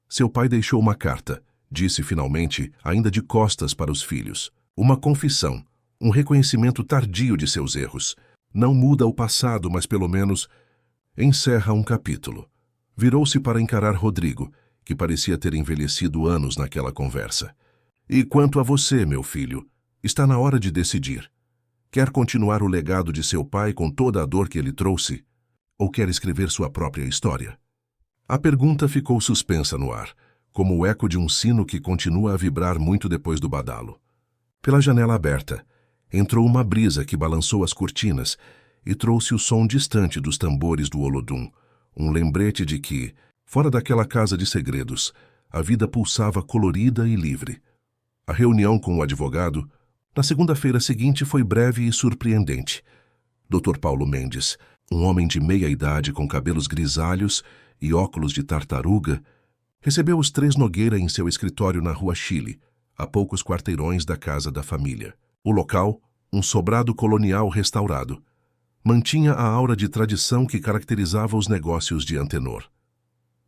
Seu pai deixou uma carta, disse finalmente, ainda de costas para os filhos. Uma confissão, um reconhecimento tardio de seus erros. Não muda o passado, mas pelo menos encerra um capítulo. Virou-se para encarar Rodrigo, que parecia ter envelhecido anos naquela conversa. E quanto a você, meu filho, está na hora de decidir. Quer continuar o legado de seu pai com toda a dor que ele trouxe? Ou quer escrever sua própria história? A pergunta ficou suspensa no ar, como o eco de um sino que continua a vibrar muito depois do badalo. Pela janela aberta, entrou uma brisa que balançou as cortinas e trouxe o som distante dos tambores do Olodum, um lembrete de que, fora daquela casa de segredos, a vida pulsava colorida e livre. A reunião com o advogado, na segunda-feira seguinte, foi breve e surpreendente. Dr. Paulo Mendes, um homem de meia-idade com cabelos grisalhos e óculos de tartaruga, recebeu os três Nogueira em seu escritório na Rua Chile, a poucos quarteirões da casa da família. O local, um sobrado colonial restaurado, mantinha a aura de tradição que caracterizava os negócios de Antenor.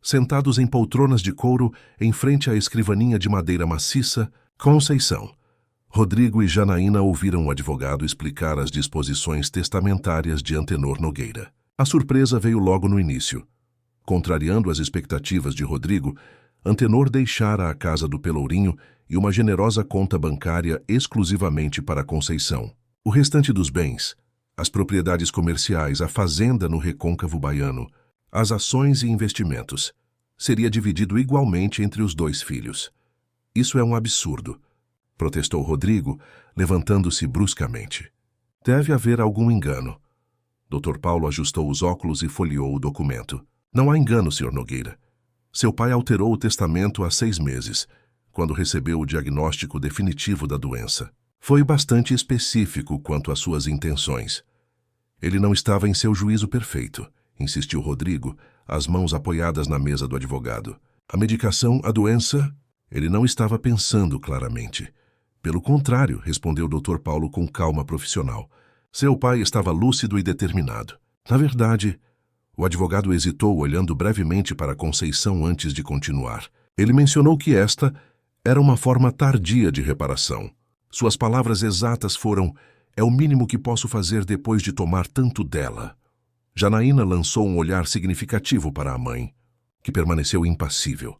Sentados em poltronas de couro, em frente à escrivaninha de madeira maciça, Conceição, Rodrigo e Janaína ouviram o advogado explicar as disposições testamentárias de Antenor Nogueira. A surpresa veio logo no início. Contrariando as expectativas de Rodrigo, Antenor deixara a casa do Pelourinho e uma generosa conta bancária exclusivamente para Conceição. O restante dos bens, as propriedades comerciais, a fazenda no recôncavo baiano, as ações e investimentos, seria dividido igualmente entre os dois filhos. Isso é um absurdo, protestou Rodrigo, levantando-se bruscamente. Deve haver algum engano. Dr. Paulo ajustou os óculos e folheou o documento. Não há engano, Sr. Nogueira. Seu pai alterou o testamento há 6 meses, quando recebeu o diagnóstico definitivo da doença. Foi bastante específico quanto às suas intenções. Ele não estava em seu juízo perfeito, insistiu Rodrigo, as mãos apoiadas na mesa do advogado. A medicação, a doença, ele não estava pensando claramente. Pelo contrário, respondeu o Dr. Paulo com calma profissional. Seu pai estava lúcido e determinado. Na verdade, o advogado hesitou, olhando brevemente para Conceição antes de continuar. Ele mencionou que esta era uma forma tardia de reparação. Suas palavras exatas foram: é o mínimo que posso fazer depois de tomar tanto dela. Janaína lançou um olhar significativo para a mãe, que permaneceu impassível,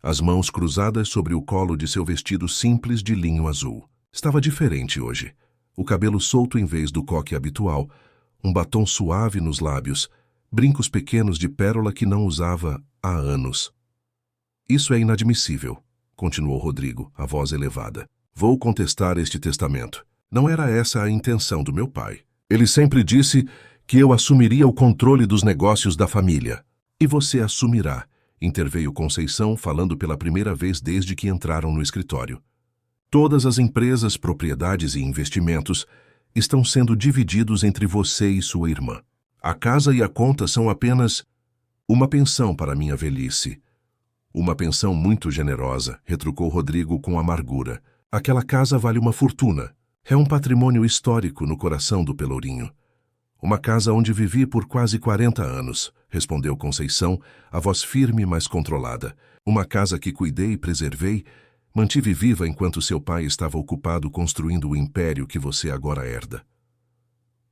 as mãos cruzadas sobre o colo de seu vestido simples de linho azul. Estava diferente hoje. O cabelo solto em vez do coque habitual, um batom suave nos lábios, brincos pequenos de pérola que não usava há anos. Isso é inadmissível, continuou Rodrigo, a voz elevada. Vou contestar este testamento. Não era essa a intenção do meu pai. Ele sempre disse que eu assumiria o controle dos negócios da família. E você assumirá, interveio Conceição, falando pela primeira vez desde que entraram no escritório. Todas as empresas, propriedades e investimentos estão sendo divididos entre você e sua irmã. A casa e a conta são apenas uma pensão para minha velhice. Uma pensão muito generosa, retrucou Rodrigo com amargura. Aquela casa vale uma fortuna. É um patrimônio histórico no coração do Pelourinho. Uma casa onde vivi por quase 40 anos, respondeu Conceição, a voz firme, mas controlada. Uma casa que cuidei e preservei, mantive viva enquanto seu pai estava ocupado construindo o império que você agora herda.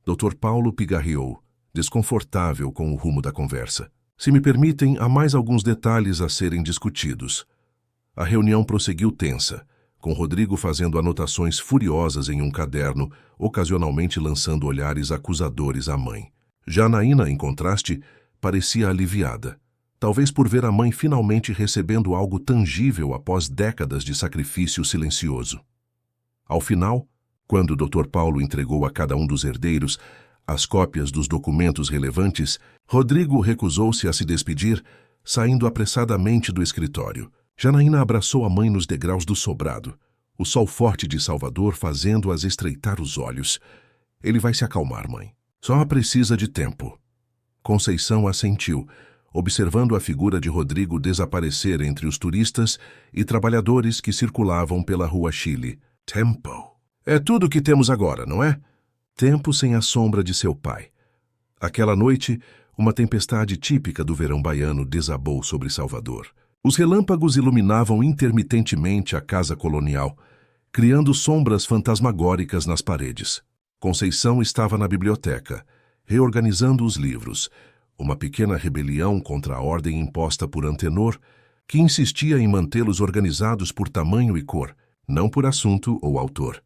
Dr. Paulo pigarreou, desconfortável com o rumo da conversa. Se me permitem, há mais alguns detalhes a serem discutidos. A reunião prosseguiu tensa, com Rodrigo fazendo anotações furiosas em um caderno, ocasionalmente lançando olhares acusadores à mãe. Janaína, em contraste, parecia aliviada, talvez por ver a mãe finalmente recebendo algo tangível após décadas de sacrifício silencioso. Ao final, quando o Dr. Paulo entregou a cada um dos herdeiros as cópias dos documentos relevantes, Rodrigo recusou-se a se despedir, saindo apressadamente do escritório. Janaína abraçou a mãe nos degraus do sobrado, o sol forte de Salvador fazendo-as estreitar os olhos. Ele vai se acalmar, mãe. Só precisa de tempo. Conceição assentiu, observando a figura de Rodrigo desaparecer entre os turistas e trabalhadores que circulavam pela rua Chile. Tempo. É tudo o que temos agora, não é? Tempo sem a sombra de seu pai. Aquela noite, uma tempestade típica do verão baiano desabou sobre Salvador. Os relâmpagos iluminavam intermitentemente a casa colonial, criando sombras fantasmagóricas nas paredes. Conceição estava na biblioteca, reorganizando os livros, uma pequena rebelião contra a ordem imposta por Antenor, que insistia em mantê-los organizados por tamanho e cor, não por assunto ou autor.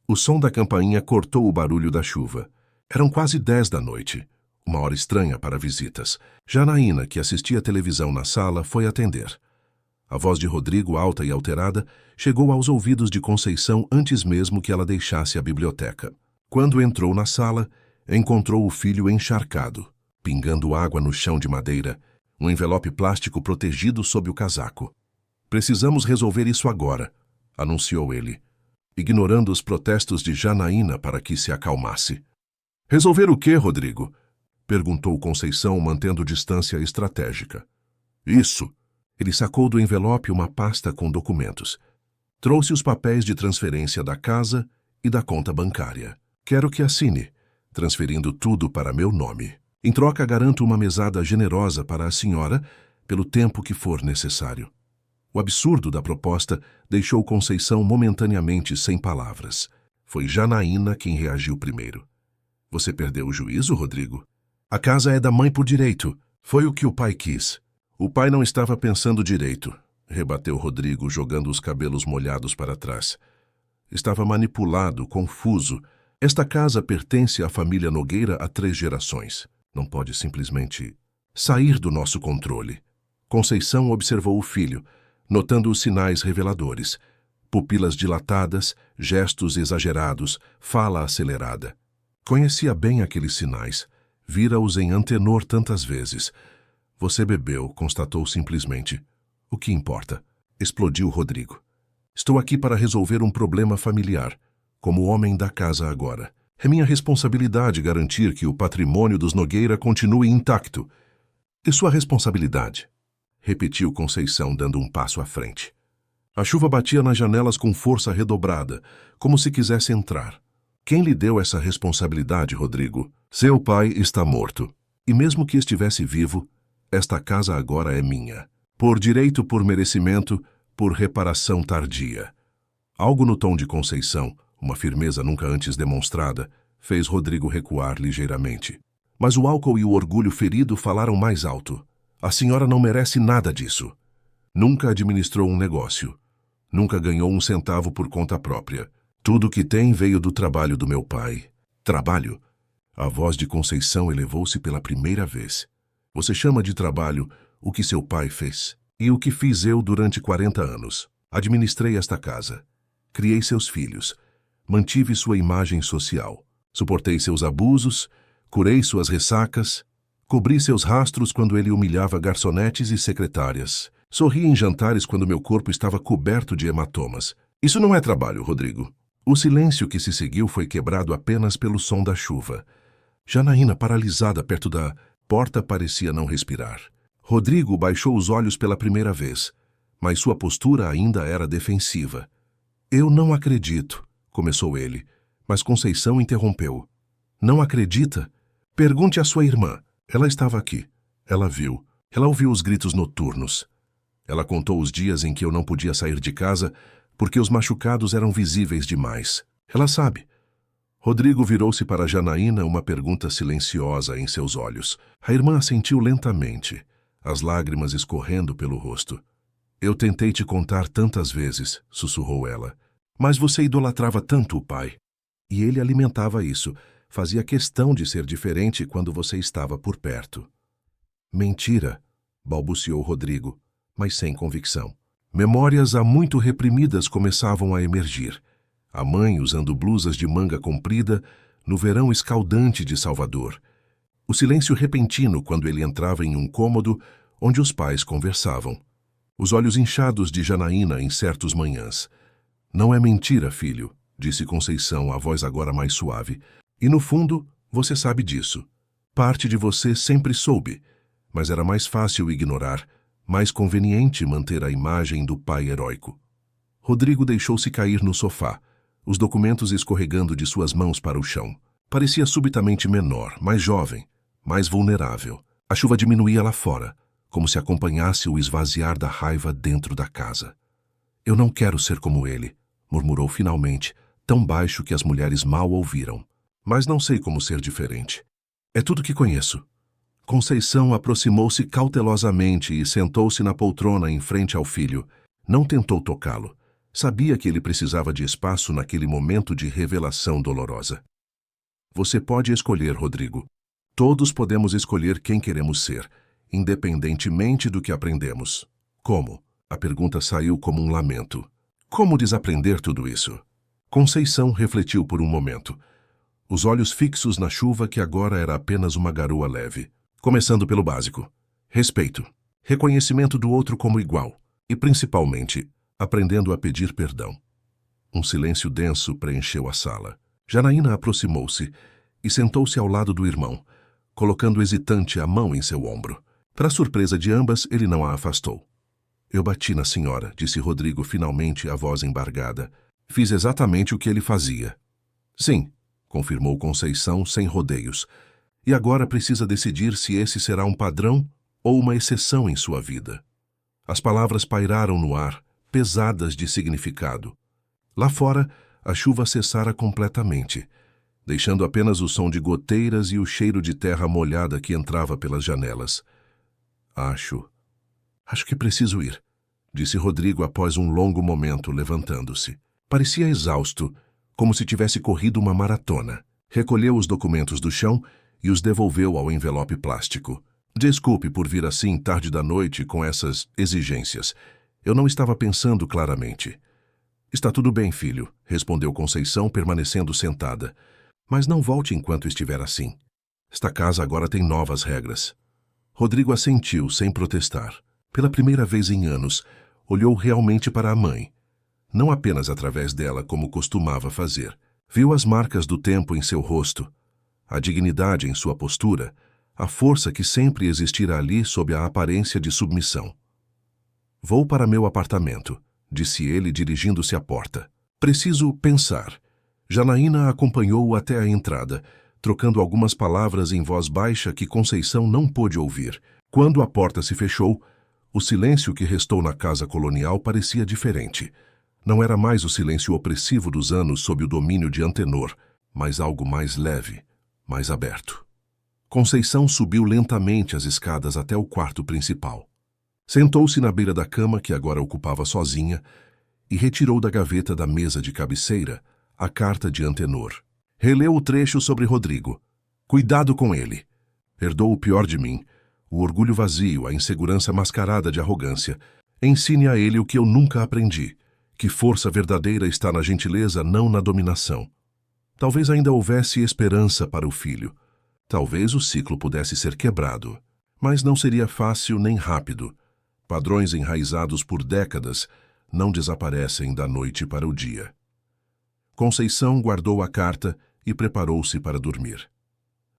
O som da campainha cortou o barulho da chuva. Eram quase 10 da noite, uma hora estranha para visitas. Janaína, que assistia televisão na sala, foi atender. A voz de Rodrigo, alta e alterada, chegou aos ouvidos de Conceição antes mesmo que ela deixasse a biblioteca. Quando entrou na sala, encontrou o filho encharcado, pingando água no chão de madeira, um envelope plástico protegido sob o casaco. Precisamos resolver isso agora, anunciou ele, ignorando os protestos de Janaína para que se acalmasse. Resolver o quê, Rodrigo? Perguntou Conceição, mantendo distância estratégica. Isso. Ele sacou do envelope uma pasta com documentos. Trouxe os papéis de transferência da casa e da conta bancária. Quero que assine, transferindo tudo para meu nome. Em troca, garanto uma mesada generosa para a senhora pelo tempo que for necessário. O absurdo da proposta deixou Conceição momentaneamente sem palavras. Foi Janaína quem reagiu primeiro. Você perdeu o juízo, Rodrigo? A casa é da mãe por direito. Foi o que o pai quis. O pai não estava pensando direito, rebateu Rodrigo, jogando os cabelos molhados para trás. Estava manipulado, confuso. Esta casa pertence à família Nogueira há 3 gerações. Não pode simplesmente sair do nosso controle. Conceição observou o filho, notando os sinais reveladores. Pupilas dilatadas, gestos exagerados, fala acelerada. Conhecia bem aqueles sinais. Vira-os em Antenor tantas vezes. Você bebeu, constatou simplesmente. O que importa? Explodiu Rodrigo. Estou aqui para resolver um problema familiar, como homem da casa agora. É minha responsabilidade garantir que o patrimônio dos Nogueira continue intacto. É sua responsabilidade, repetiu Conceição, dando um passo à frente. A chuva batia nas janelas com força redobrada, como se quisesse entrar. Quem lhe deu essa responsabilidade, Rodrigo? Seu pai está morto. E mesmo que estivesse vivo, esta casa agora é minha. Por direito, por merecimento, por reparação tardia. Algo no tom de Conceição, uma firmeza nunca antes demonstrada, fez Rodrigo recuar ligeiramente. Mas o álcool e o orgulho ferido falaram mais alto. A senhora não merece nada disso. Nunca administrou um negócio. Nunca ganhou um centavo por conta própria. Tudo o que tem veio do trabalho do meu pai. Trabalho? A voz de Conceição elevou-se pela primeira vez. Você chama de trabalho o que seu pai fez. E o que fiz eu durante 40 anos. Administrei esta casa. Criei seus filhos. Mantive sua imagem social. Suportei seus abusos. Curei suas ressacas. Cobri seus rastros quando ele humilhava garçonetes e secretárias. Sorri em jantares quando meu corpo estava coberto de hematomas. Isso não é trabalho, Rodrigo. O silêncio que se seguiu foi quebrado apenas pelo som da chuva. Janaína, paralisada perto da porta, parecia não respirar. Rodrigo baixou os olhos pela primeira vez, mas sua postura ainda era defensiva. Eu não acredito, começou ele, mas Conceição interrompeu. Não acredita? Pergunte à sua irmã. Ela estava aqui. Ela viu. Ela ouviu os gritos noturnos. Ela contou os dias em que eu não podia sair de casa porque os machucados eram visíveis demais. Ela sabe. Rodrigo virou-se para Janaína, uma pergunta silenciosa em seus olhos. A irmã assentiu lentamente, as lágrimas escorrendo pelo rosto. Eu tentei te contar tantas vezes, sussurrou ela. Mas você idolatrava tanto o pai. E ele alimentava isso. Fazia questão de ser diferente quando você estava por perto. Mentira, balbuciou Rodrigo, mas sem convicção. Memórias há muito reprimidas começavam a emergir. A mãe usando blusas de manga comprida no verão escaldante de Salvador. O silêncio repentino quando ele entrava em um cômodo onde os pais conversavam. Os olhos inchados de Janaína em certas manhãs. Não é mentira, filho, disse Conceição, a voz agora mais suave. E no fundo, você sabe disso. Parte de você sempre soube, mas era mais fácil ignorar, mais conveniente manter a imagem do pai heróico. Rodrigo deixou-se cair no sofá, os documentos escorregando de suas mãos para o chão. Parecia subitamente menor, mais jovem, mais vulnerável. A chuva diminuía lá fora, como se acompanhasse o esvaziar da raiva dentro da casa. Eu não quero ser como ele, murmurou finalmente, tão baixo que as mulheres mal ouviram. Mas não sei como ser diferente. É tudo que conheço. Conceição aproximou-se cautelosamente e sentou-se na poltrona em frente ao filho. Não tentou tocá-lo. Sabia que ele precisava de espaço naquele momento de revelação dolorosa. Você pode escolher, Rodrigo. Todos podemos escolher quem queremos ser, independentemente do que aprendemos. Como? A pergunta saiu como um lamento. Como desaprender tudo isso? Conceição refletiu por um momento. Os olhos fixos na chuva que agora era apenas uma garoa leve. Começando pelo básico. Respeito. Reconhecimento do outro como igual. E, principalmente, aprendendo a pedir perdão. Um silêncio denso preencheu a sala. Janaína aproximou-se e sentou-se ao lado do irmão, colocando hesitante a mão em seu ombro. Para surpresa de ambas, ele não a afastou. Eu bati na senhora, disse Rodrigo finalmente, a voz embargada. Fiz exatamente o que ele fazia. Sim, confirmou Conceição sem rodeios. E agora precisa decidir se esse será um padrão ou uma exceção em sua vida. As palavras pairaram no ar, pesadas de significado. Lá fora, a chuva cessara completamente, deixando apenas o som de goteiras e o cheiro de terra molhada que entrava pelas janelas. Acho que preciso ir, disse Rodrigo após um longo momento, levantando-se. Parecia exausto, como se tivesse corrido uma maratona. Recolheu os documentos do chão e os devolveu ao envelope plástico. Desculpe por vir assim tarde da noite com essas exigências. Eu não estava pensando claramente. Está tudo bem, filho, respondeu Conceição, permanecendo sentada. Mas não volte enquanto estiver assim. Esta casa agora tem novas regras. Rodrigo assentiu, sem protestar. Pela primeira vez em anos, olhou realmente para a mãe. Não apenas através dela, como costumava fazer. Viu as marcas do tempo em seu rosto, a dignidade em sua postura, a força que sempre existira ali sob a aparência de submissão. Vou para meu apartamento, disse ele, dirigindo-se à porta. Preciso pensar. Janaína acompanhou-o até a entrada, trocando algumas palavras em voz baixa que Conceição não pôde ouvir. Quando a porta se fechou, o silêncio que restou na casa colonial parecia diferente. Não era mais o silêncio opressivo dos anos sob o domínio de Antenor, mas algo mais leve, mais aberto. Conceição subiu lentamente as escadas até o quarto principal. Sentou-se na beira da cama, que agora ocupava sozinha, e retirou da gaveta da mesa de cabeceira a carta de Antenor. Releu o trecho sobre Rodrigo. Cuidado com ele. Herdou o pior de mim, o orgulho vazio, a insegurança mascarada de arrogância. Ensine a ele o que eu nunca aprendi, que força verdadeira está na gentileza, não na dominação. Talvez ainda houvesse esperança para o filho. Talvez o ciclo pudesse ser quebrado, mas não seria fácil nem rápido. Padrões enraizados por décadas não desaparecem da noite para o dia. Conceição guardou a carta e preparou-se para dormir.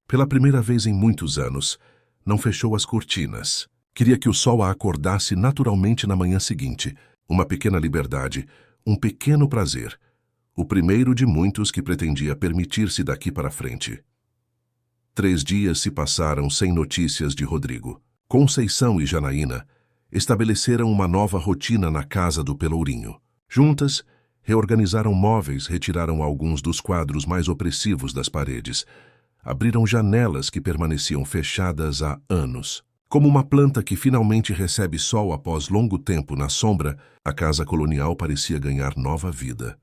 Pela primeira vez em muitos anos, não fechou as cortinas. Queria que o sol a acordasse naturalmente na manhã seguinte. Uma pequena liberdade, um pequeno prazer. O primeiro de muitos que pretendia permitir-se daqui para frente. 3 dias se passaram sem notícias de Rodrigo. Conceição e Janaína estabeleceram uma nova rotina na casa do Pelourinho. Juntas, reorganizaram móveis, retiraram alguns dos quadros mais opressivos das paredes. Abriram janelas que permaneciam fechadas há anos. Como uma planta que finalmente recebe sol após longo tempo na sombra, a casa colonial parecia ganhar nova vida.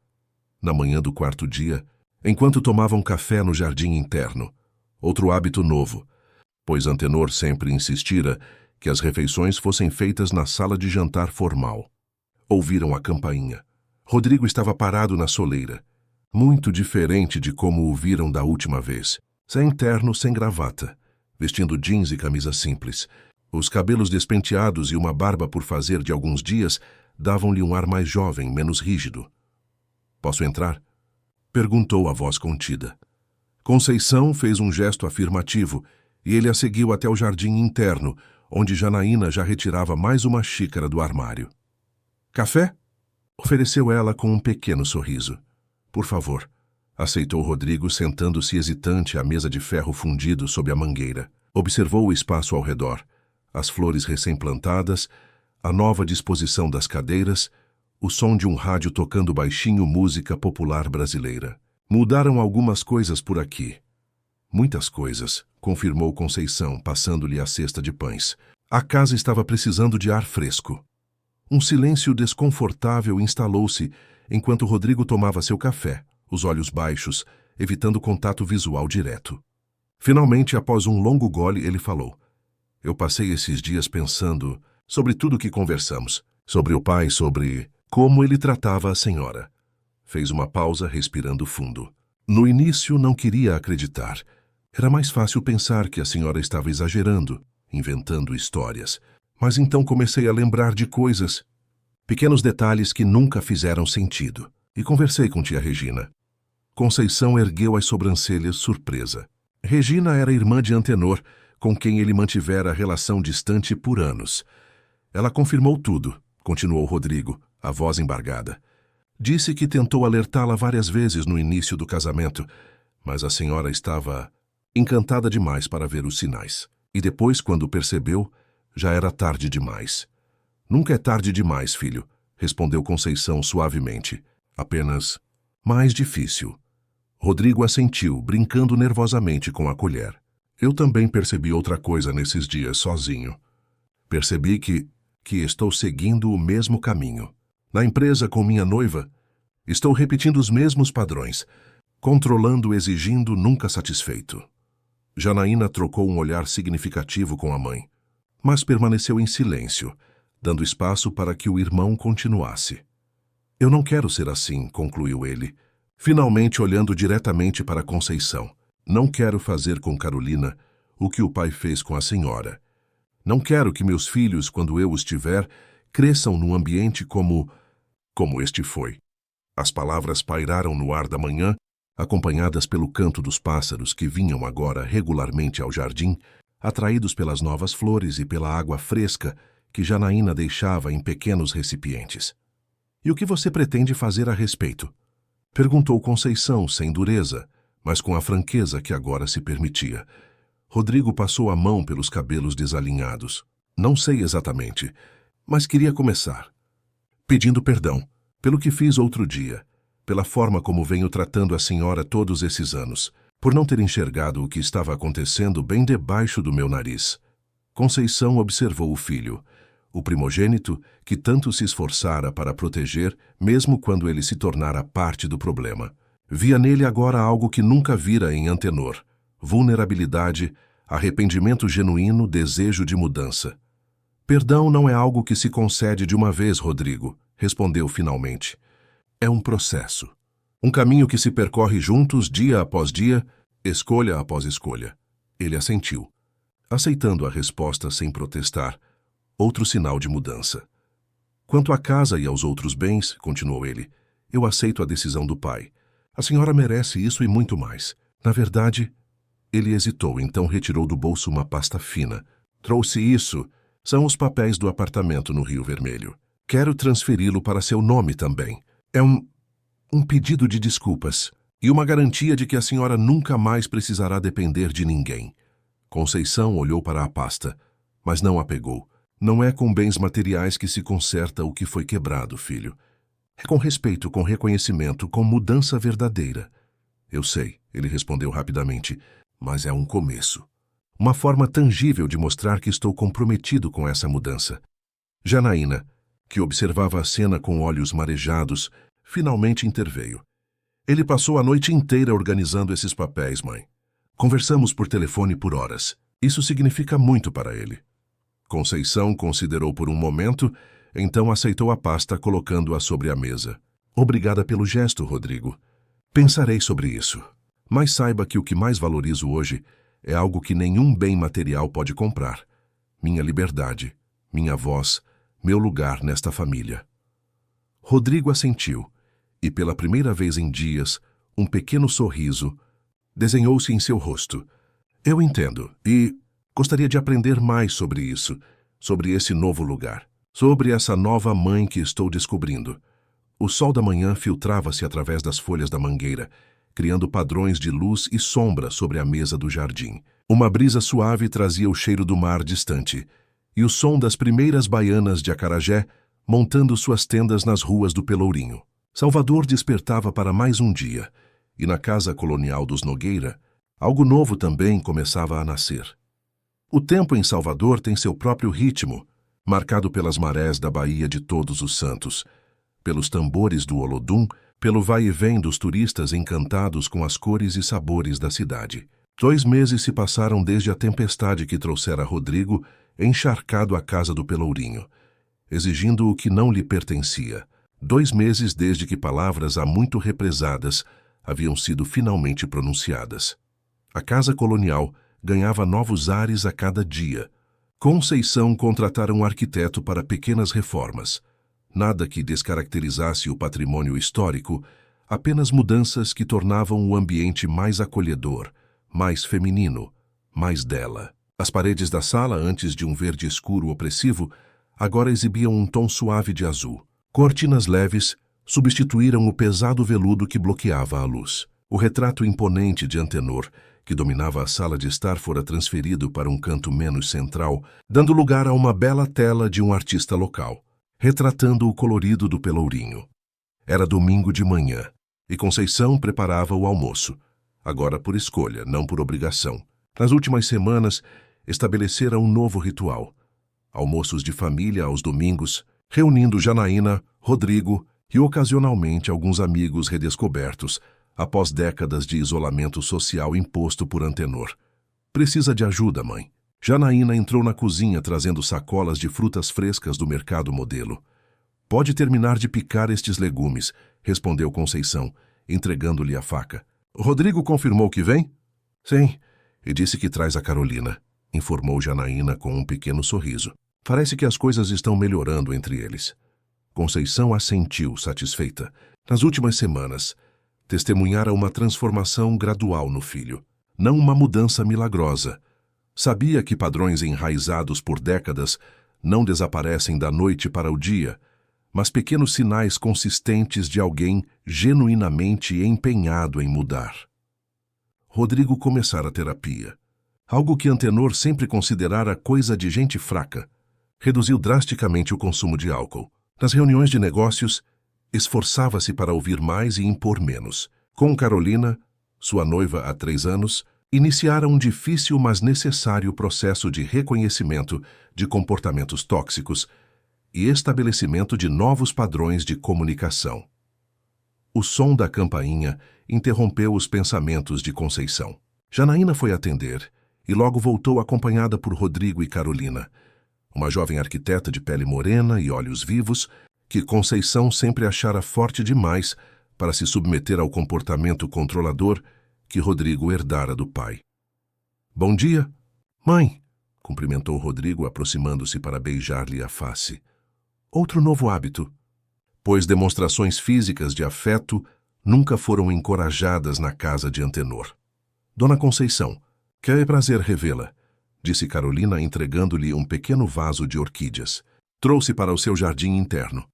Na manhã do 4º dia, enquanto tomavam café no jardim interno, outro hábito novo, pois Antenor sempre insistira que as refeições fossem feitas na sala de jantar formal. Ouviram a campainha. Rodrigo estava parado na soleira, muito diferente de como o viram da última vez. Sem terno, sem gravata, vestindo jeans e camisa simples. Os cabelos despenteados e uma barba por fazer de alguns dias davam-lhe um ar mais jovem, menos rígido. "Posso entrar?" perguntou a voz contida. Conceição fez um gesto afirmativo e ele a seguiu até o jardim interno, onde Janaína já retirava mais uma xícara do armário. "Café?" ofereceu ela com um pequeno sorriso. "Por favor." Aceitou Rodrigo, sentando-se hesitante à mesa de ferro fundido sob a mangueira. Observou o espaço ao redor, as flores recém-plantadas, a nova disposição das cadeiras, o som de um rádio tocando baixinho música popular brasileira. "Mudaram algumas coisas por aqui." "Muitas coisas", confirmou Conceição, passando-lhe a cesta de pães. A casa estava precisando de ar fresco. Um silêncio desconfortável instalou-se enquanto Rodrigo tomava seu café, os olhos baixos, evitando contato visual direto. Finalmente, após um longo gole, ele falou: "Eu passei esses dias pensando sobre tudo que conversamos, sobre o pai, sobre como ele tratava a senhora." Fez uma pausa, respirando fundo. "No início, não queria acreditar. Era mais fácil pensar que a senhora estava exagerando, inventando histórias. Mas então comecei a lembrar de coisas, pequenos detalhes que nunca fizeram sentido. E conversei com tia Regina." Conceição ergueu as sobrancelhas, surpresa. Regina era irmã de Antenor, com quem ele mantivera relação distante por anos. "Ela confirmou tudo", continuou Rodrigo, a voz embargada. "Disse que tentou alertá-la várias vezes no início do casamento, mas a senhora estava encantada demais para ver os sinais. E depois, quando percebeu, já era tarde demais." "Nunca é tarde demais, filho", respondeu Conceição suavemente. "Apenas mais difícil." Rodrigo assentiu, brincando nervosamente com a colher. "Eu também percebi outra coisa nesses dias sozinho. Percebi que estou seguindo o mesmo caminho. Na empresa com minha noiva, estou repetindo os mesmos padrões, controlando, exigindo, nunca satisfeito." Janaína trocou um olhar significativo com a mãe, mas permaneceu em silêncio, dando espaço para que o irmão continuasse. "Eu não quero ser assim", concluiu ele, finalmente olhando diretamente para Conceição. "Não quero fazer com Carolina o que o pai fez com a senhora. Não quero que meus filhos, quando eu os tiver, cresçam num ambiente como este foi." As palavras pairaram no ar da manhã, acompanhadas pelo canto dos pássaros que vinham agora regularmente ao jardim, atraídos pelas novas flores e pela água fresca que Janaína deixava em pequenos recipientes. "E o que você pretende fazer a respeito?" perguntou Conceição, sem dureza, mas com a franqueza que agora se permitia. Rodrigo passou a mão pelos cabelos desalinhados. "Não sei exatamente, mas queria começar pedindo perdão pelo que fiz outro dia, pela forma como venho tratando a senhora todos esses anos, por não ter enxergado o que estava acontecendo bem debaixo do meu nariz." Conceição observou o filho, o primogênito que tanto se esforçara para proteger, mesmo quando ele se tornara parte do problema. Via nele agora algo que nunca vira em Antenor: vulnerabilidade, arrependimento genuíno, desejo de mudança. "Perdão não é algo que se concede de uma vez, Rodrigo", respondeu finalmente. "É um processo. Um caminho que se percorre juntos dia após dia, escolha após escolha. Ele assentiu, aceitando a resposta sem protestar, outro sinal de mudança. Quanto à casa e aos outros bens, continuou ele, eu aceito a decisão do pai. A senhora merece isso e muito mais. Na verdade, ele hesitou, então retirou do bolso uma pasta fina. Trouxe isso. São os papéis do apartamento no Rio Vermelho. Quero transferi-lo para seu nome também. É um pedido de desculpas e uma garantia de que a senhora nunca mais precisará depender de ninguém. Conceição olhou para a pasta, mas não a pegou. Não é com bens materiais que se conserta o que foi quebrado, filho. É com respeito, com reconhecimento, com mudança verdadeira. Eu sei, ele respondeu rapidamente, mas é um começo. Uma forma tangível de mostrar que estou comprometido com essa mudança. Janaína, que observava a cena com olhos marejados, finalmente interveio. Ele passou a noite inteira organizando esses papéis, mãe. Conversamos por telefone por horas. Isso significa muito para ele. Conceição considerou por um momento, então aceitou a pasta colocando-a sobre a mesa. Obrigada pelo gesto, Rodrigo. Pensarei sobre isso. Mas saiba que o que mais valorizo hoje é algo que nenhum bem material pode comprar. Minha liberdade, minha voz, meu lugar nesta família. Rodrigo assentiu, e pela primeira vez em dias, um pequeno sorriso desenhou-se em seu rosto. Eu entendo, e gostaria de aprender mais sobre isso, sobre esse novo lugar, sobre essa nova mãe que estou descobrindo. O sol da manhã filtrava-se através das folhas da mangueira, criando padrões de luz e sombra sobre a mesa do jardim. Uma brisa suave trazia o cheiro do mar distante, e o som das primeiras baianas de acarajé montando suas tendas nas ruas do Pelourinho. Salvador despertava para mais um dia, e na casa colonial dos Nogueira, algo novo também começava a nascer. O tempo em Salvador tem seu próprio ritmo, marcado pelas marés da Baía de Todos os Santos, pelos tambores do Olodum, pelo vai e vem dos turistas encantados com as cores e sabores da cidade. 2 meses se passaram desde a tempestade que trouxera Rodrigo encharcado à casa do Pelourinho, exigindo o que não lhe pertencia. 2 meses desde que palavras há muito represadas haviam sido finalmente pronunciadas. A casa colonial ganhava novos ares a cada dia. Conceição contratara um arquiteto para pequenas reformas. Nada que descaracterizasse o patrimônio histórico, apenas mudanças que tornavam o ambiente mais acolhedor, mais feminino, mais dela. As paredes da sala, antes de um verde escuro opressivo, agora exibiam um tom suave de azul. Cortinas leves substituíram o pesado veludo que bloqueava a luz. O retrato imponente de Antenor, que dominava a sala de estar, fora transferido para um canto menos central, dando lugar a uma bela tela de um artista local, retratando o colorido do Pelourinho. Era domingo de manhã, e Conceição preparava o almoço, agora por escolha, não por obrigação. Nas últimas semanas, estabelecera um novo ritual. Almoços de família aos domingos, reunindo Janaína, Rodrigo e ocasionalmente alguns amigos redescobertos, após décadas de isolamento social imposto por Antenor. Precisa de ajuda, mãe. Janaína entrou na cozinha trazendo sacolas de frutas frescas do mercado modelo. Pode terminar de picar estes legumes, respondeu Conceição, entregando-lhe a faca. Rodrigo confirmou que vem? Sim, e disse que traz a Carolina, informou Janaína com um pequeno sorriso. Parece que as coisas estão melhorando entre eles. Conceição assentiu, satisfeita. Nas últimas semanas, testemunhara uma transformação gradual no filho, não uma mudança milagrosa. Sabia que padrões enraizados por décadas não desaparecem da noite para o dia, mas pequenos sinais consistentes de alguém genuinamente empenhado em mudar. Rodrigo começara a terapia, algo que Antenor sempre considerara coisa de gente fraca. Reduziu drasticamente o consumo de álcool. Nas reuniões de negócios, esforçava-se para ouvir mais e impor menos. Com Carolina, sua noiva há 3 anos, iniciara um difícil mas necessário processo de reconhecimento de comportamentos tóxicos e estabelecimento de novos padrões de comunicação. O som da campainha interrompeu os pensamentos de Conceição. Janaína foi atender e logo voltou acompanhada por Rodrigo e Carolina, uma jovem arquiteta de pele morena e olhos vivos, que Conceição sempre achara forte demais para se submeter ao comportamento controlador que Rodrigo herdara do pai. Bom dia, mãe, cumprimentou Rodrigo, aproximando-se para beijar-lhe a face. Outro novo hábito, pois demonstrações físicas de afeto nunca foram encorajadas na casa de Antenor. Dona Conceição, que é prazer revê-la, disse Carolina, entregando-lhe um pequeno vaso de orquídeas. Trouxe para o seu jardim interno.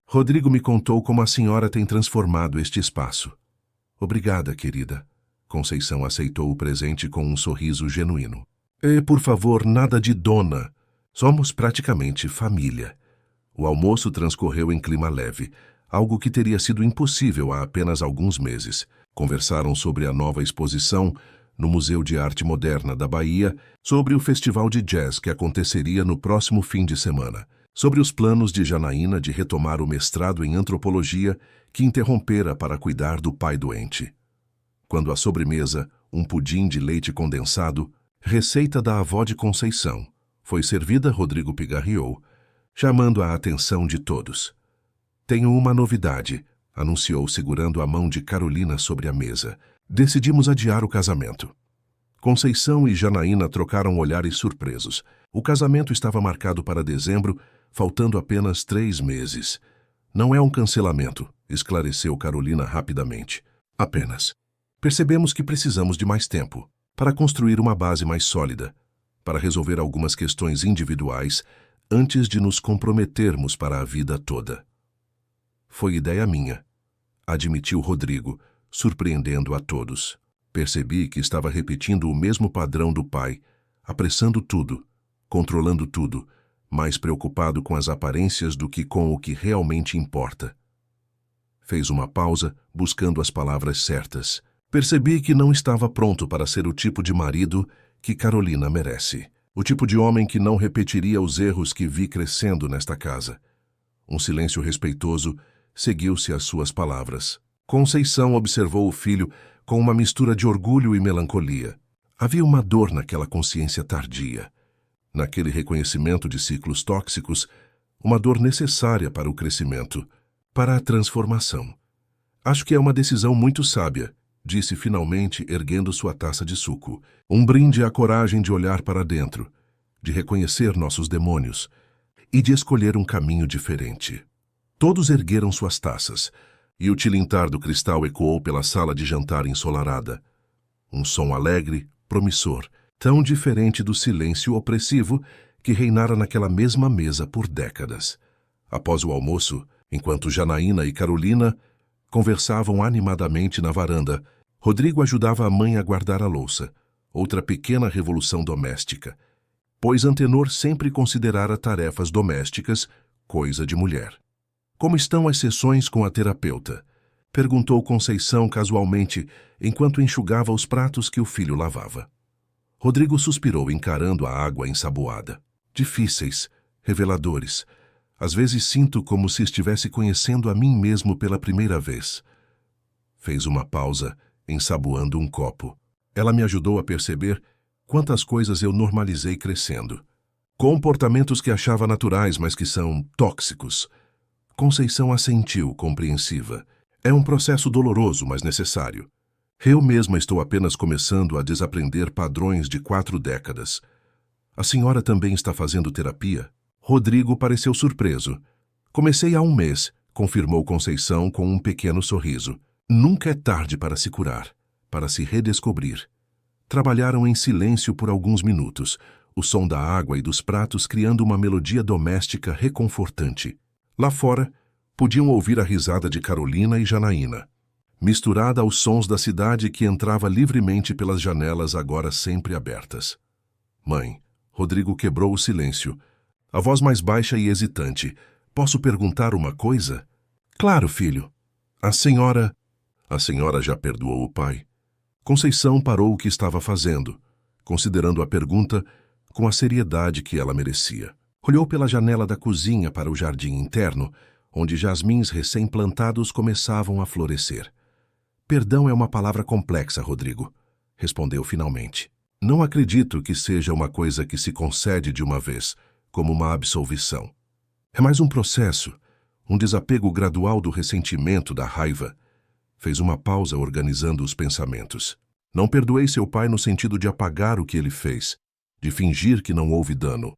Rodrigo me contou como a senhora tem transformado este espaço. Obrigada, querida. Conceição aceitou o presente com um sorriso genuíno. E, por favor, nada de dona. Somos praticamente família. O almoço transcorreu em clima leve, algo que teria sido impossível há apenas alguns meses. Conversaram sobre a nova exposição no Museu de Arte Moderna da Bahia, sobre o festival de jazz que aconteceria no próximo fim de semana, sobre os planos de Janaína de retomar o mestrado em antropologia que interrompera para cuidar do pai doente. Quando à sobremesa, um pudim de leite condensado, receita da avó de Conceição, foi servida, Rodrigo pigarreou, chamando a atenção de todos. Tenho uma novidade, anunciou segurando a mão de Carolina sobre a mesa. Decidimos adiar o casamento. Conceição e Janaína trocaram olhares surpresos. O casamento estava marcado para dezembro, faltando apenas 3 meses. Não é um cancelamento, esclareceu Carolina rapidamente. Apenas. Percebemos que precisamos de mais tempo para construir uma base mais sólida, para resolver algumas questões individuais antes de nos comprometermos para a vida toda. Foi ideia minha, admitiu Rodrigo, surpreendendo a todos. Percebi que estava repetindo o mesmo padrão do pai, apressando tudo, controlando tudo, mais preocupado com as aparências do que com o que realmente importa. Fez uma pausa, buscando as palavras certas. Percebi que não estava pronto para ser o tipo de marido que Carolina merece. O tipo de homem que não repetiria os erros que vi crescendo nesta casa. Um silêncio respeitoso seguiu-se às suas palavras. Conceição observou o filho com uma mistura de orgulho e melancolia. Havia uma dor naquela consciência tardia, naquele reconhecimento de ciclos tóxicos, uma dor necessária para o crescimento, para a transformação. Acho que é uma decisão muito sábia, disse finalmente, erguendo sua taça de suco. Um brinde à coragem de olhar para dentro, de reconhecer nossos demônios e de escolher um caminho diferente. Todos ergueram suas taças, e o tilintar do cristal ecoou pela sala de jantar ensolarada. Um som alegre, promissor, tão diferente do silêncio opressivo que reinara naquela mesma mesa por décadas. Após o almoço, enquanto Janaína e Carolina conversavam animadamente na varanda, Rodrigo ajudava a mãe a guardar a louça, outra pequena revolução doméstica, pois Antenor sempre considerara tarefas domésticas coisa de mulher. Como estão as sessões com a terapeuta? Perguntou Conceição casualmente, enquanto enxugava os pratos que o filho lavava. Rodrigo suspirou, encarando a água ensaboada. Difíceis, reveladores. Às vezes sinto como se estivesse conhecendo a mim mesmo pela primeira vez. Fez uma pausa, ensaboando um copo. Ela me ajudou a perceber quantas coisas eu normalizei crescendo. Comportamentos que achava naturais, mas que são tóxicos. Conceição assentiu, compreensiva. É um processo doloroso, mas necessário. Eu mesma estou apenas começando a desaprender padrões de 4 décadas. A senhora também está fazendo terapia? Rodrigo pareceu surpreso. Comecei há 1 mês, confirmou Conceição com um pequeno sorriso. Nunca é tarde para se curar, para se redescobrir. Trabalharam em silêncio por alguns minutos, o som da água e dos pratos criando uma melodia doméstica reconfortante. Lá fora, podiam ouvir a risada de Carolina e Janaína, misturada aos sons da cidade que entrava livremente pelas janelas agora sempre abertas. Mãe, Rodrigo quebrou o silêncio. A voz mais baixa e hesitante. Posso perguntar uma coisa? Claro, filho. A senhora já perdoou o pai? Conceição parou o que estava fazendo, considerando a pergunta com a seriedade que ela merecia. Olhou pela janela da cozinha para o jardim interno, onde jasmins recém-plantados começavam a florescer. Perdão é uma palavra complexa, Rodrigo, respondeu finalmente. Não acredito que seja uma coisa que se concede de uma vez, como uma absolvição. É mais um processo, um desapego gradual do ressentimento, da raiva. Fez uma pausa organizando os pensamentos. Não perdoei seu pai no sentido de apagar o que ele fez, de fingir que não houve dano.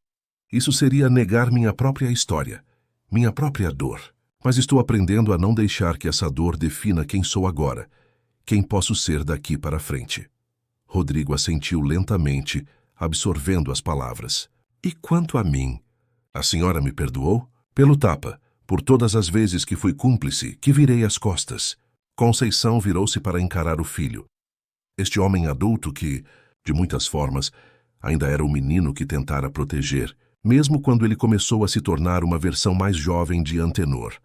Isso seria negar minha própria história, minha própria dor. Mas estou aprendendo a não deixar que essa dor defina quem sou agora, quem posso ser daqui para frente. Rodrigo assentiu lentamente, absorvendo as palavras. E quanto a mim? A senhora me perdoou? Pelo tapa, por todas as vezes que fui cúmplice, que virei as costas. Conceição virou-se para encarar o filho. Este homem adulto que, de muitas formas, ainda era o menino que tentara proteger, mesmo quando ele começou a se tornar uma versão mais jovem de Antenor.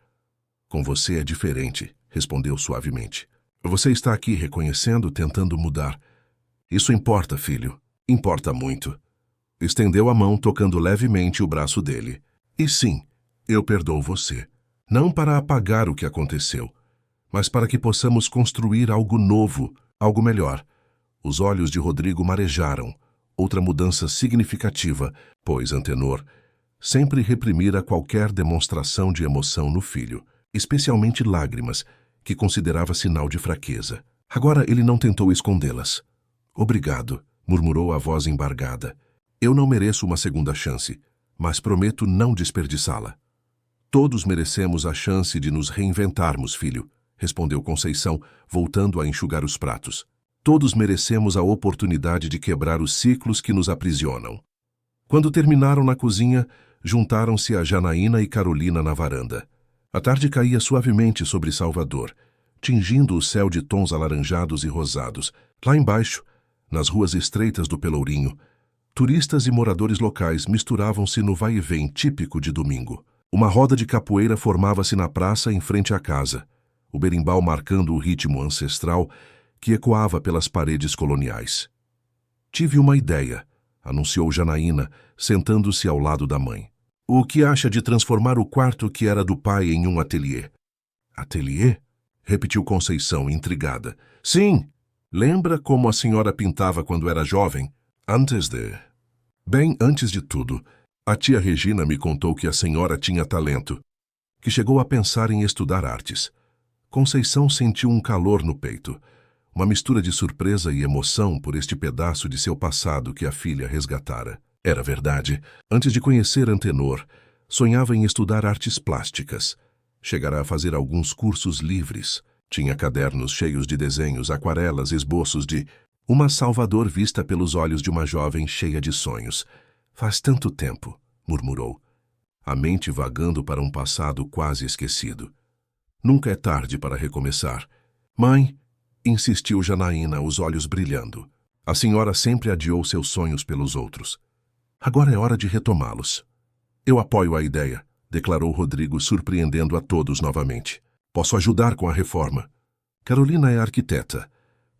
Com você é diferente, respondeu suavemente. Você está aqui reconhecendo, tentando mudar. Isso importa, filho. Importa muito. Estendeu a mão, tocando levemente o braço dele. E sim, eu perdoo você. Não para apagar o que aconteceu, mas para que possamos construir algo novo, algo melhor. Os olhos de Rodrigo marejaram. Outra mudança significativa, pois Antenor sempre reprimira qualquer demonstração de emoção no filho, especialmente lágrimas, que considerava sinal de fraqueza. Agora ele não tentou escondê-las. Obrigado, murmurou a voz embargada. Eu não mereço uma segunda chance, mas prometo não desperdiçá-la. Todos merecemos a chance de nos reinventarmos, filho, respondeu Conceição, voltando a enxugar os pratos. Todos merecemos a oportunidade de quebrar os ciclos que nos aprisionam. Quando terminaram na cozinha, juntaram-se a Janaína e Carolina na varanda. A tarde caía suavemente sobre Salvador, tingindo o céu de tons alaranjados e rosados. Lá embaixo, nas ruas estreitas do Pelourinho, turistas e moradores locais misturavam-se no vai-e-vem típico de domingo. Uma roda de capoeira formava-se na praça em frente à casa, o berimbau marcando o ritmo ancestral que ecoava pelas paredes coloniais. Tive uma ideia, anunciou Janaína, sentando-se ao lado da mãe. O que acha de transformar o quarto que era do pai em um ateliê? Ateliê? Repetiu Conceição, intrigada. Sim! Lembra como a senhora pintava quando era jovem? Bem, antes de tudo, a tia Regina me contou que a senhora tinha talento, que chegou a pensar em estudar artes. Conceição sentiu um calor no peito, uma mistura de surpresa e emoção por este pedaço de seu passado que a filha resgatara. Era verdade. Antes de conhecer Antenor, sonhava em estudar artes plásticas. Chegara a fazer alguns cursos livres. Tinha cadernos cheios de desenhos, aquarelas, esboços de uma Salvador vista pelos olhos de uma jovem cheia de sonhos. Faz tanto tempo, murmurou, a mente vagando para um passado quase esquecido. Nunca é tarde para recomeçar. Mãe, insistiu Janaína, os olhos brilhando. A senhora sempre adiou seus sonhos pelos outros. Agora é hora de retomá-los. Eu apoio a ideia, declarou Rodrigo, surpreendendo a todos novamente. Posso ajudar com a reforma. Carolina é arquiteta.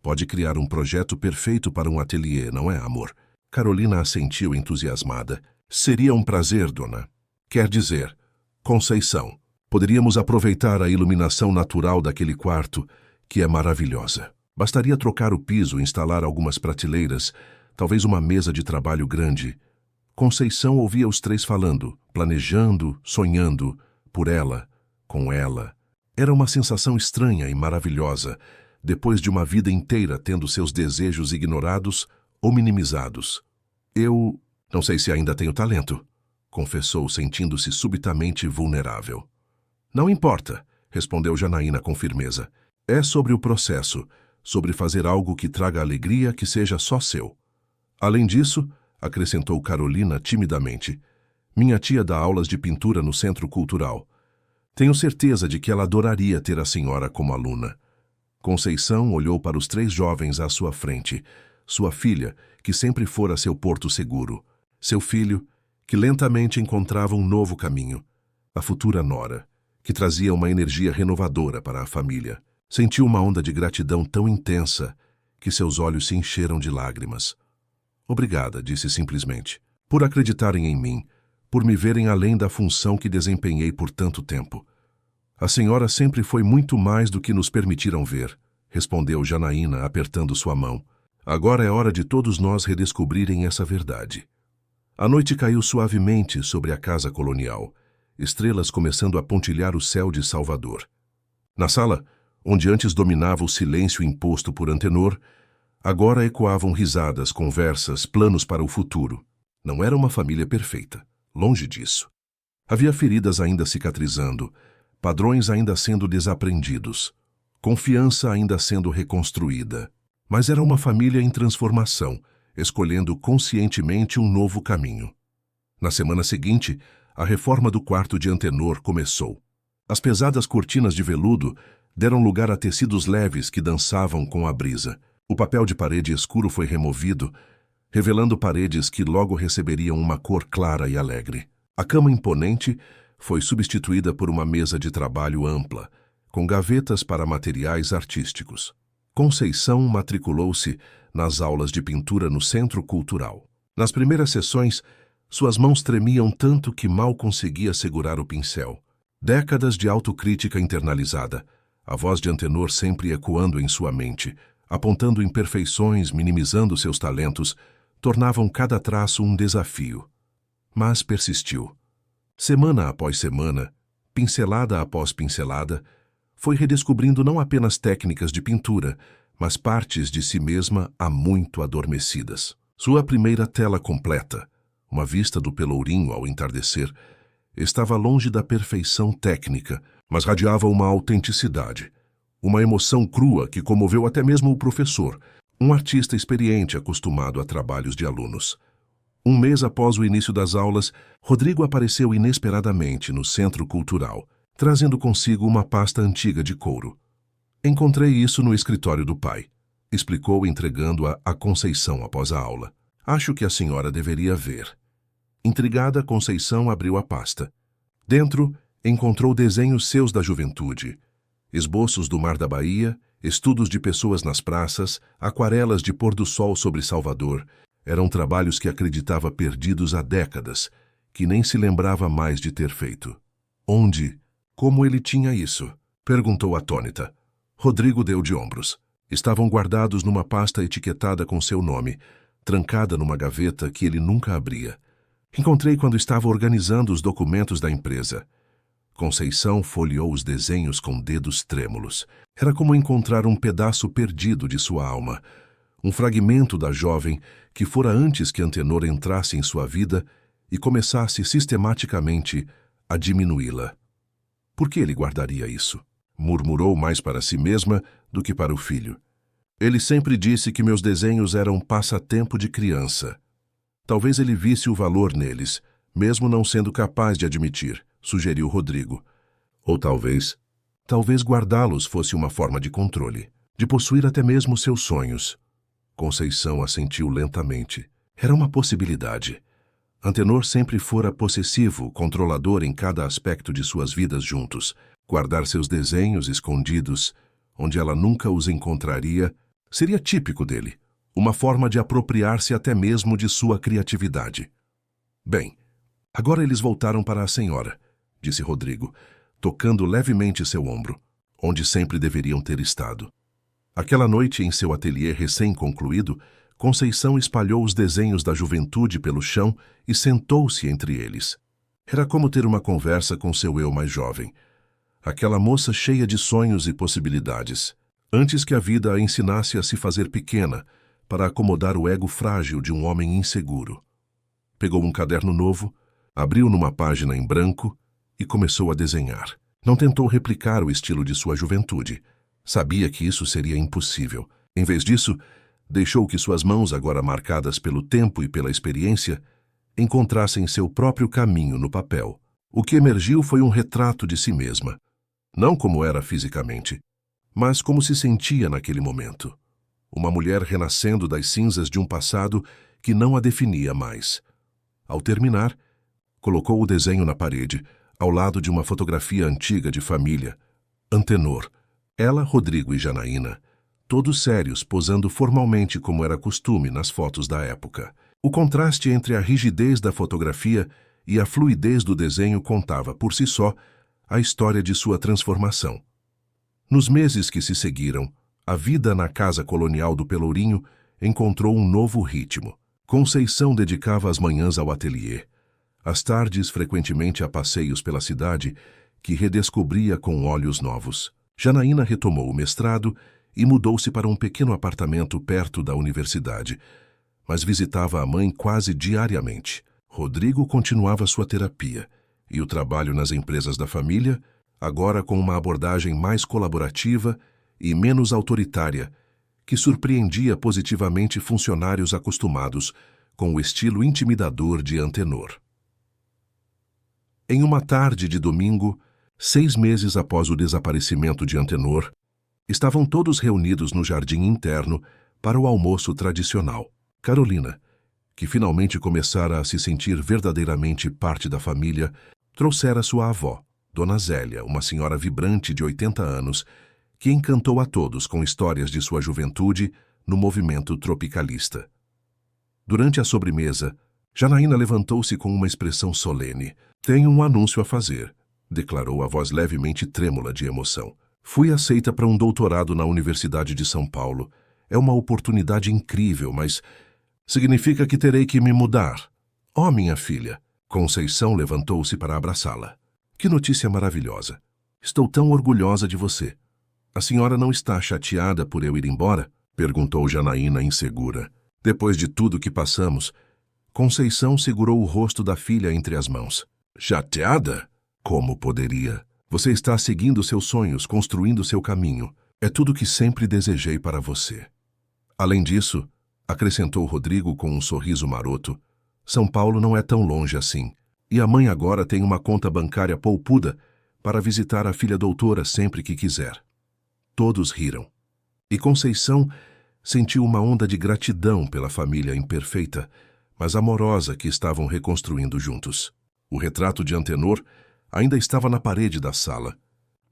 Pode criar um projeto perfeito para um ateliê, não é, amor? Carolina assentiu entusiasmada. Seria um prazer, dona. Quer dizer, Conceição, poderíamos aproveitar a iluminação natural daquele quarto, que é maravilhosa. Bastaria trocar o piso, instalar algumas prateleiras, talvez uma mesa de trabalho grande. Conceição ouvia os três falando, planejando, sonhando, por ela, com ela. Era uma sensação estranha e maravilhosa, depois de uma vida inteira tendo seus desejos ignorados ou minimizados. Eu não sei se ainda tenho talento, confessou, sentindo-se subitamente vulnerável. Não importa, respondeu Janaína com firmeza. É sobre o processo, sobre fazer algo que traga alegria, que seja só seu. Além disso, acrescentou Carolina timidamente, minha tia dá aulas de pintura no Centro Cultural. Tenho certeza de que ela adoraria ter a senhora como aluna. Conceição olhou para os três jovens à sua frente, sua filha, que sempre fora seu porto seguro, seu filho, que lentamente encontrava um novo caminho, a futura nora, que trazia uma energia renovadora para a família. Sentiu uma onda de gratidão tão intensa que seus olhos se encheram de lágrimas. Obrigada, disse simplesmente, por acreditarem em mim, por me verem além da função que desempenhei por tanto tempo. A senhora sempre foi muito mais do que nos permitiram ver, respondeu Janaína, apertando sua mão. Agora é hora de todos nós redescobrirem essa verdade. A noite caiu suavemente sobre a casa colonial, estrelas começando a pontilhar o céu de Salvador. Na sala, onde antes dominava o silêncio imposto por Antenor, Agora ecoavam risadas, conversas, planos para o futuro. Não era uma família perfeita, longe disso. Havia feridas ainda cicatrizando, padrões ainda sendo desaprendidos, confiança ainda sendo reconstruída. Mas era uma família em transformação, escolhendo conscientemente um novo caminho. Na semana seguinte, a reforma do quarto de Antenor começou. As pesadas cortinas de veludo deram lugar a tecidos leves que dançavam com a brisa. O papel de parede escuro foi removido, revelando paredes que logo receberiam uma cor clara e alegre. A cama imponente foi substituída por uma mesa de trabalho ampla, com gavetas para materiais artísticos. Conceição matriculou-se nas aulas de pintura no Centro Cultural. Nas primeiras sessões, suas mãos tremiam tanto que mal conseguia segurar o pincel. Décadas de autocrítica internalizada, a voz de Antenor sempre ecoando em sua mente, apontando imperfeições, minimizando seus talentos, tornavam cada traço um desafio. Mas persistiu. Semana após semana, pincelada após pincelada, foi redescobrindo não apenas técnicas de pintura, mas partes de si mesma há muito adormecidas. Sua primeira tela completa, uma vista do Pelourinho ao entardecer, estava longe da perfeição técnica, mas radiava uma autenticidade, uma emoção crua que comoveu até mesmo o professor, um artista experiente acostumado a trabalhos de alunos. Um mês após o início das aulas, Rodrigo apareceu inesperadamente no Centro Cultural, trazendo consigo uma pasta antiga de couro. Encontrei isso no escritório do pai, explicou entregando-a a Conceição após a aula. Acho que a senhora deveria ver. Intrigada, Conceição abriu a pasta. Dentro, encontrou desenhos seus da juventude, esboços do Mar da Bahia, estudos de pessoas nas praças, aquarelas de pôr do sol sobre Salvador. Eram trabalhos que acreditava perdidos há décadas, que nem se lembrava mais de ter feito. Onde? Como ele tinha isso? Perguntou atônita. Rodrigo deu de ombros. Estavam guardados numa pasta etiquetada com seu nome, trancada numa gaveta que ele nunca abria. Encontrei quando estava organizando os documentos da empresa. Conceição folheou os desenhos com dedos trêmulos. Era como encontrar um pedaço perdido de sua alma, um fragmento da jovem que fora antes que Antenor entrasse em sua vida e começasse sistematicamente a diminuí-la. Por que ele guardaria isso? Murmurou mais para si mesma do que para o filho. Ele sempre disse que meus desenhos eram passatempo de criança. Talvez ele visse o valor neles, mesmo não sendo capaz de admitir, sugeriu Rodrigo. Ou talvez guardá-los fosse uma forma de controle, de possuir até mesmo seus sonhos. Conceição assentiu lentamente. Era uma possibilidade. Antenor sempre fora possessivo, controlador em cada aspecto de suas vidas juntos. Guardar seus desenhos escondidos, onde ela nunca os encontraria, seria típico dele, uma forma de apropriar-se até mesmo de sua criatividade. Bem, agora eles voltaram para a senhora, disse Rodrigo, tocando levemente seu ombro, onde sempre deveriam ter estado. Aquela noite, em seu ateliê recém-concluído, Conceição espalhou os desenhos da juventude pelo chão e sentou-se entre eles. Era como ter uma conversa com seu eu mais jovem. Aquela moça cheia de sonhos e possibilidades, antes que a vida a ensinasse a se fazer pequena para acomodar o ego frágil de um homem inseguro. Pegou um caderno novo, abriu numa página em branco e começou a desenhar. Não tentou replicar o estilo de sua juventude. Sabia que isso seria impossível. Em vez disso, deixou que suas mãos, agora marcadas pelo tempo e pela experiência, encontrassem seu próprio caminho no papel. O que emergiu foi um retrato de si mesma. Não como era fisicamente, mas como se sentia naquele momento. Uma mulher renascendo das cinzas de um passado que não a definia mais. Ao terminar, colocou o desenho na parede, ao lado de uma fotografia antiga de família. Antenor, ela, Rodrigo e Janaína, todos sérios, posando formalmente como era costume nas fotos da época. O contraste entre a rigidez da fotografia e a fluidez do desenho contava, por si só, a história de sua transformação. Nos meses que se seguiram, a vida na casa colonial do Pelourinho encontrou um novo ritmo. Conceição dedicava as manhãs ao ateliê, as tardes frequentemente a passeios pela cidade, que redescobria com olhos novos. Janaína retomou o mestrado e mudou-se para um pequeno apartamento perto da universidade, mas visitava a mãe quase diariamente. Rodrigo continuava sua terapia e o trabalho nas empresas da família, agora com uma abordagem mais colaborativa e menos autoritária, que surpreendia positivamente funcionários acostumados com o estilo intimidador de Antenor. Em uma tarde de domingo, 6 meses após o desaparecimento de Antenor, estavam todos reunidos no jardim interno para o almoço tradicional. Carolina, que finalmente começara a se sentir verdadeiramente parte da família, trouxera sua avó, Dona Zélia, uma senhora vibrante de 80 anos, que encantou a todos com histórias de sua juventude no movimento tropicalista. Durante a sobremesa, Janaína levantou-se com uma expressão solene. "Tenho um anúncio a fazer", declarou a voz levemente trêmula de emoção. "Fui aceita para um doutorado na Universidade de São Paulo. É uma oportunidade incrível, mas significa que terei que me mudar." "Oh, minha filha." Conceição levantou-se para abraçá-la. "Que notícia maravilhosa. Estou tão orgulhosa de você." "A senhora não está chateada por eu ir embora?" perguntou Janaína insegura. Depois de tudo que passamos, Conceição segurou o rosto da filha entre as mãos. "Chateada? Como poderia? Você está seguindo seus sonhos, construindo seu caminho. É tudo que sempre desejei para você." "Além disso", acrescentou Rodrigo com um sorriso maroto, "São Paulo não é tão longe assim. E a mãe agora tem uma conta bancária poupuda para visitar a filha doutora sempre que quiser." Todos riram. E Conceição sentiu uma onda de gratidão pela família imperfeita, mas amorosa que estavam reconstruindo juntos. O retrato de Antenor ainda estava na parede da sala,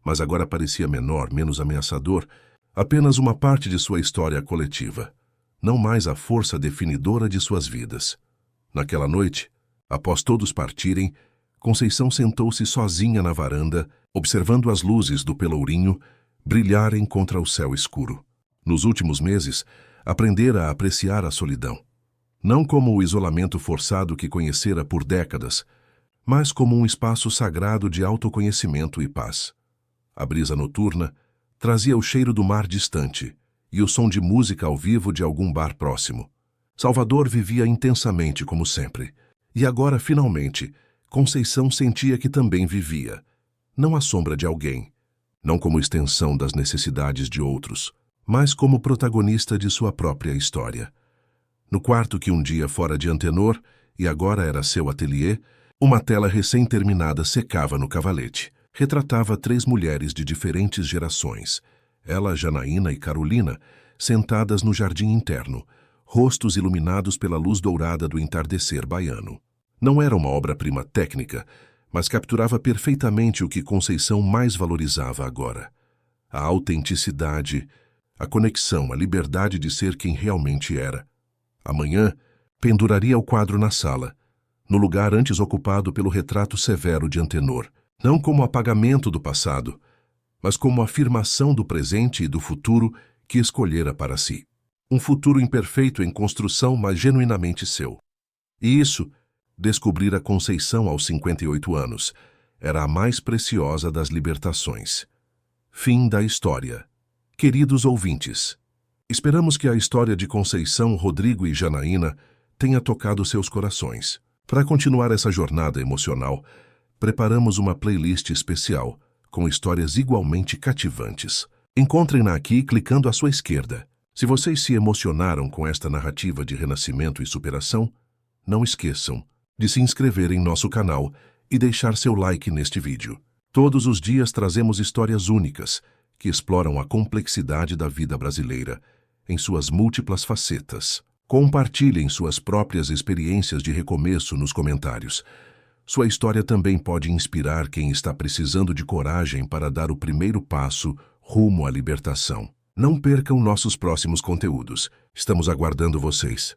mas agora parecia menor, menos ameaçador, apenas uma parte de sua história coletiva, não mais a força definidora de suas vidas. Naquela noite, após todos partirem, Conceição sentou-se sozinha na varanda, observando as luzes do Pelourinho brilharem contra o céu escuro. Nos últimos meses, aprendera a apreciar a solidão, não como o isolamento forçado que conhecera por décadas, mas como um espaço sagrado de autoconhecimento e paz. A brisa noturna trazia o cheiro do mar distante e o som de música ao vivo de algum bar próximo. Salvador vivia intensamente como sempre, e agora, finalmente, Conceição sentia que também vivia, não à sombra de alguém, não como extensão das necessidades de outros, mas como protagonista de sua própria história. No quarto que um dia fora de Antenor e agora era seu ateliê, uma tela recém-terminada secava no cavalete. Retratava 3 mulheres de diferentes gerações, ela, Janaína e Carolina, sentadas no jardim interno, rostos iluminados pela luz dourada do entardecer baiano. Não era uma obra-prima técnica, mas capturava perfeitamente o que Conceição mais valorizava agora: a autenticidade, a conexão, a liberdade de ser quem realmente era. Amanhã, penduraria o quadro na sala, no lugar antes ocupado pelo retrato severo de Antenor, não como apagamento do passado, mas como afirmação do presente e do futuro que escolhera para si. Um futuro imperfeito em construção, mas genuinamente seu. E isso, descobrira Conceição aos 58 anos, era a mais preciosa das libertações. Fim da história. Queridos ouvintes, esperamos que a história de Conceição, Rodrigo e Janaína tenha tocado seus corações. Para continuar essa jornada emocional, preparamos uma playlist especial, com histórias igualmente cativantes. Encontrem-na aqui clicando à sua esquerda. Se vocês se emocionaram com esta narrativa de renascimento e superação, não esqueçam de se inscrever em nosso canal e deixar seu like neste vídeo. Todos os dias trazemos histórias únicas que exploram a complexidade da vida brasileira em suas múltiplas facetas. Compartilhem suas próprias experiências de recomeço nos comentários. Sua história também pode inspirar quem está precisando de coragem para dar o primeiro passo rumo à libertação. Não percam nossos próximos conteúdos. Estamos aguardando vocês.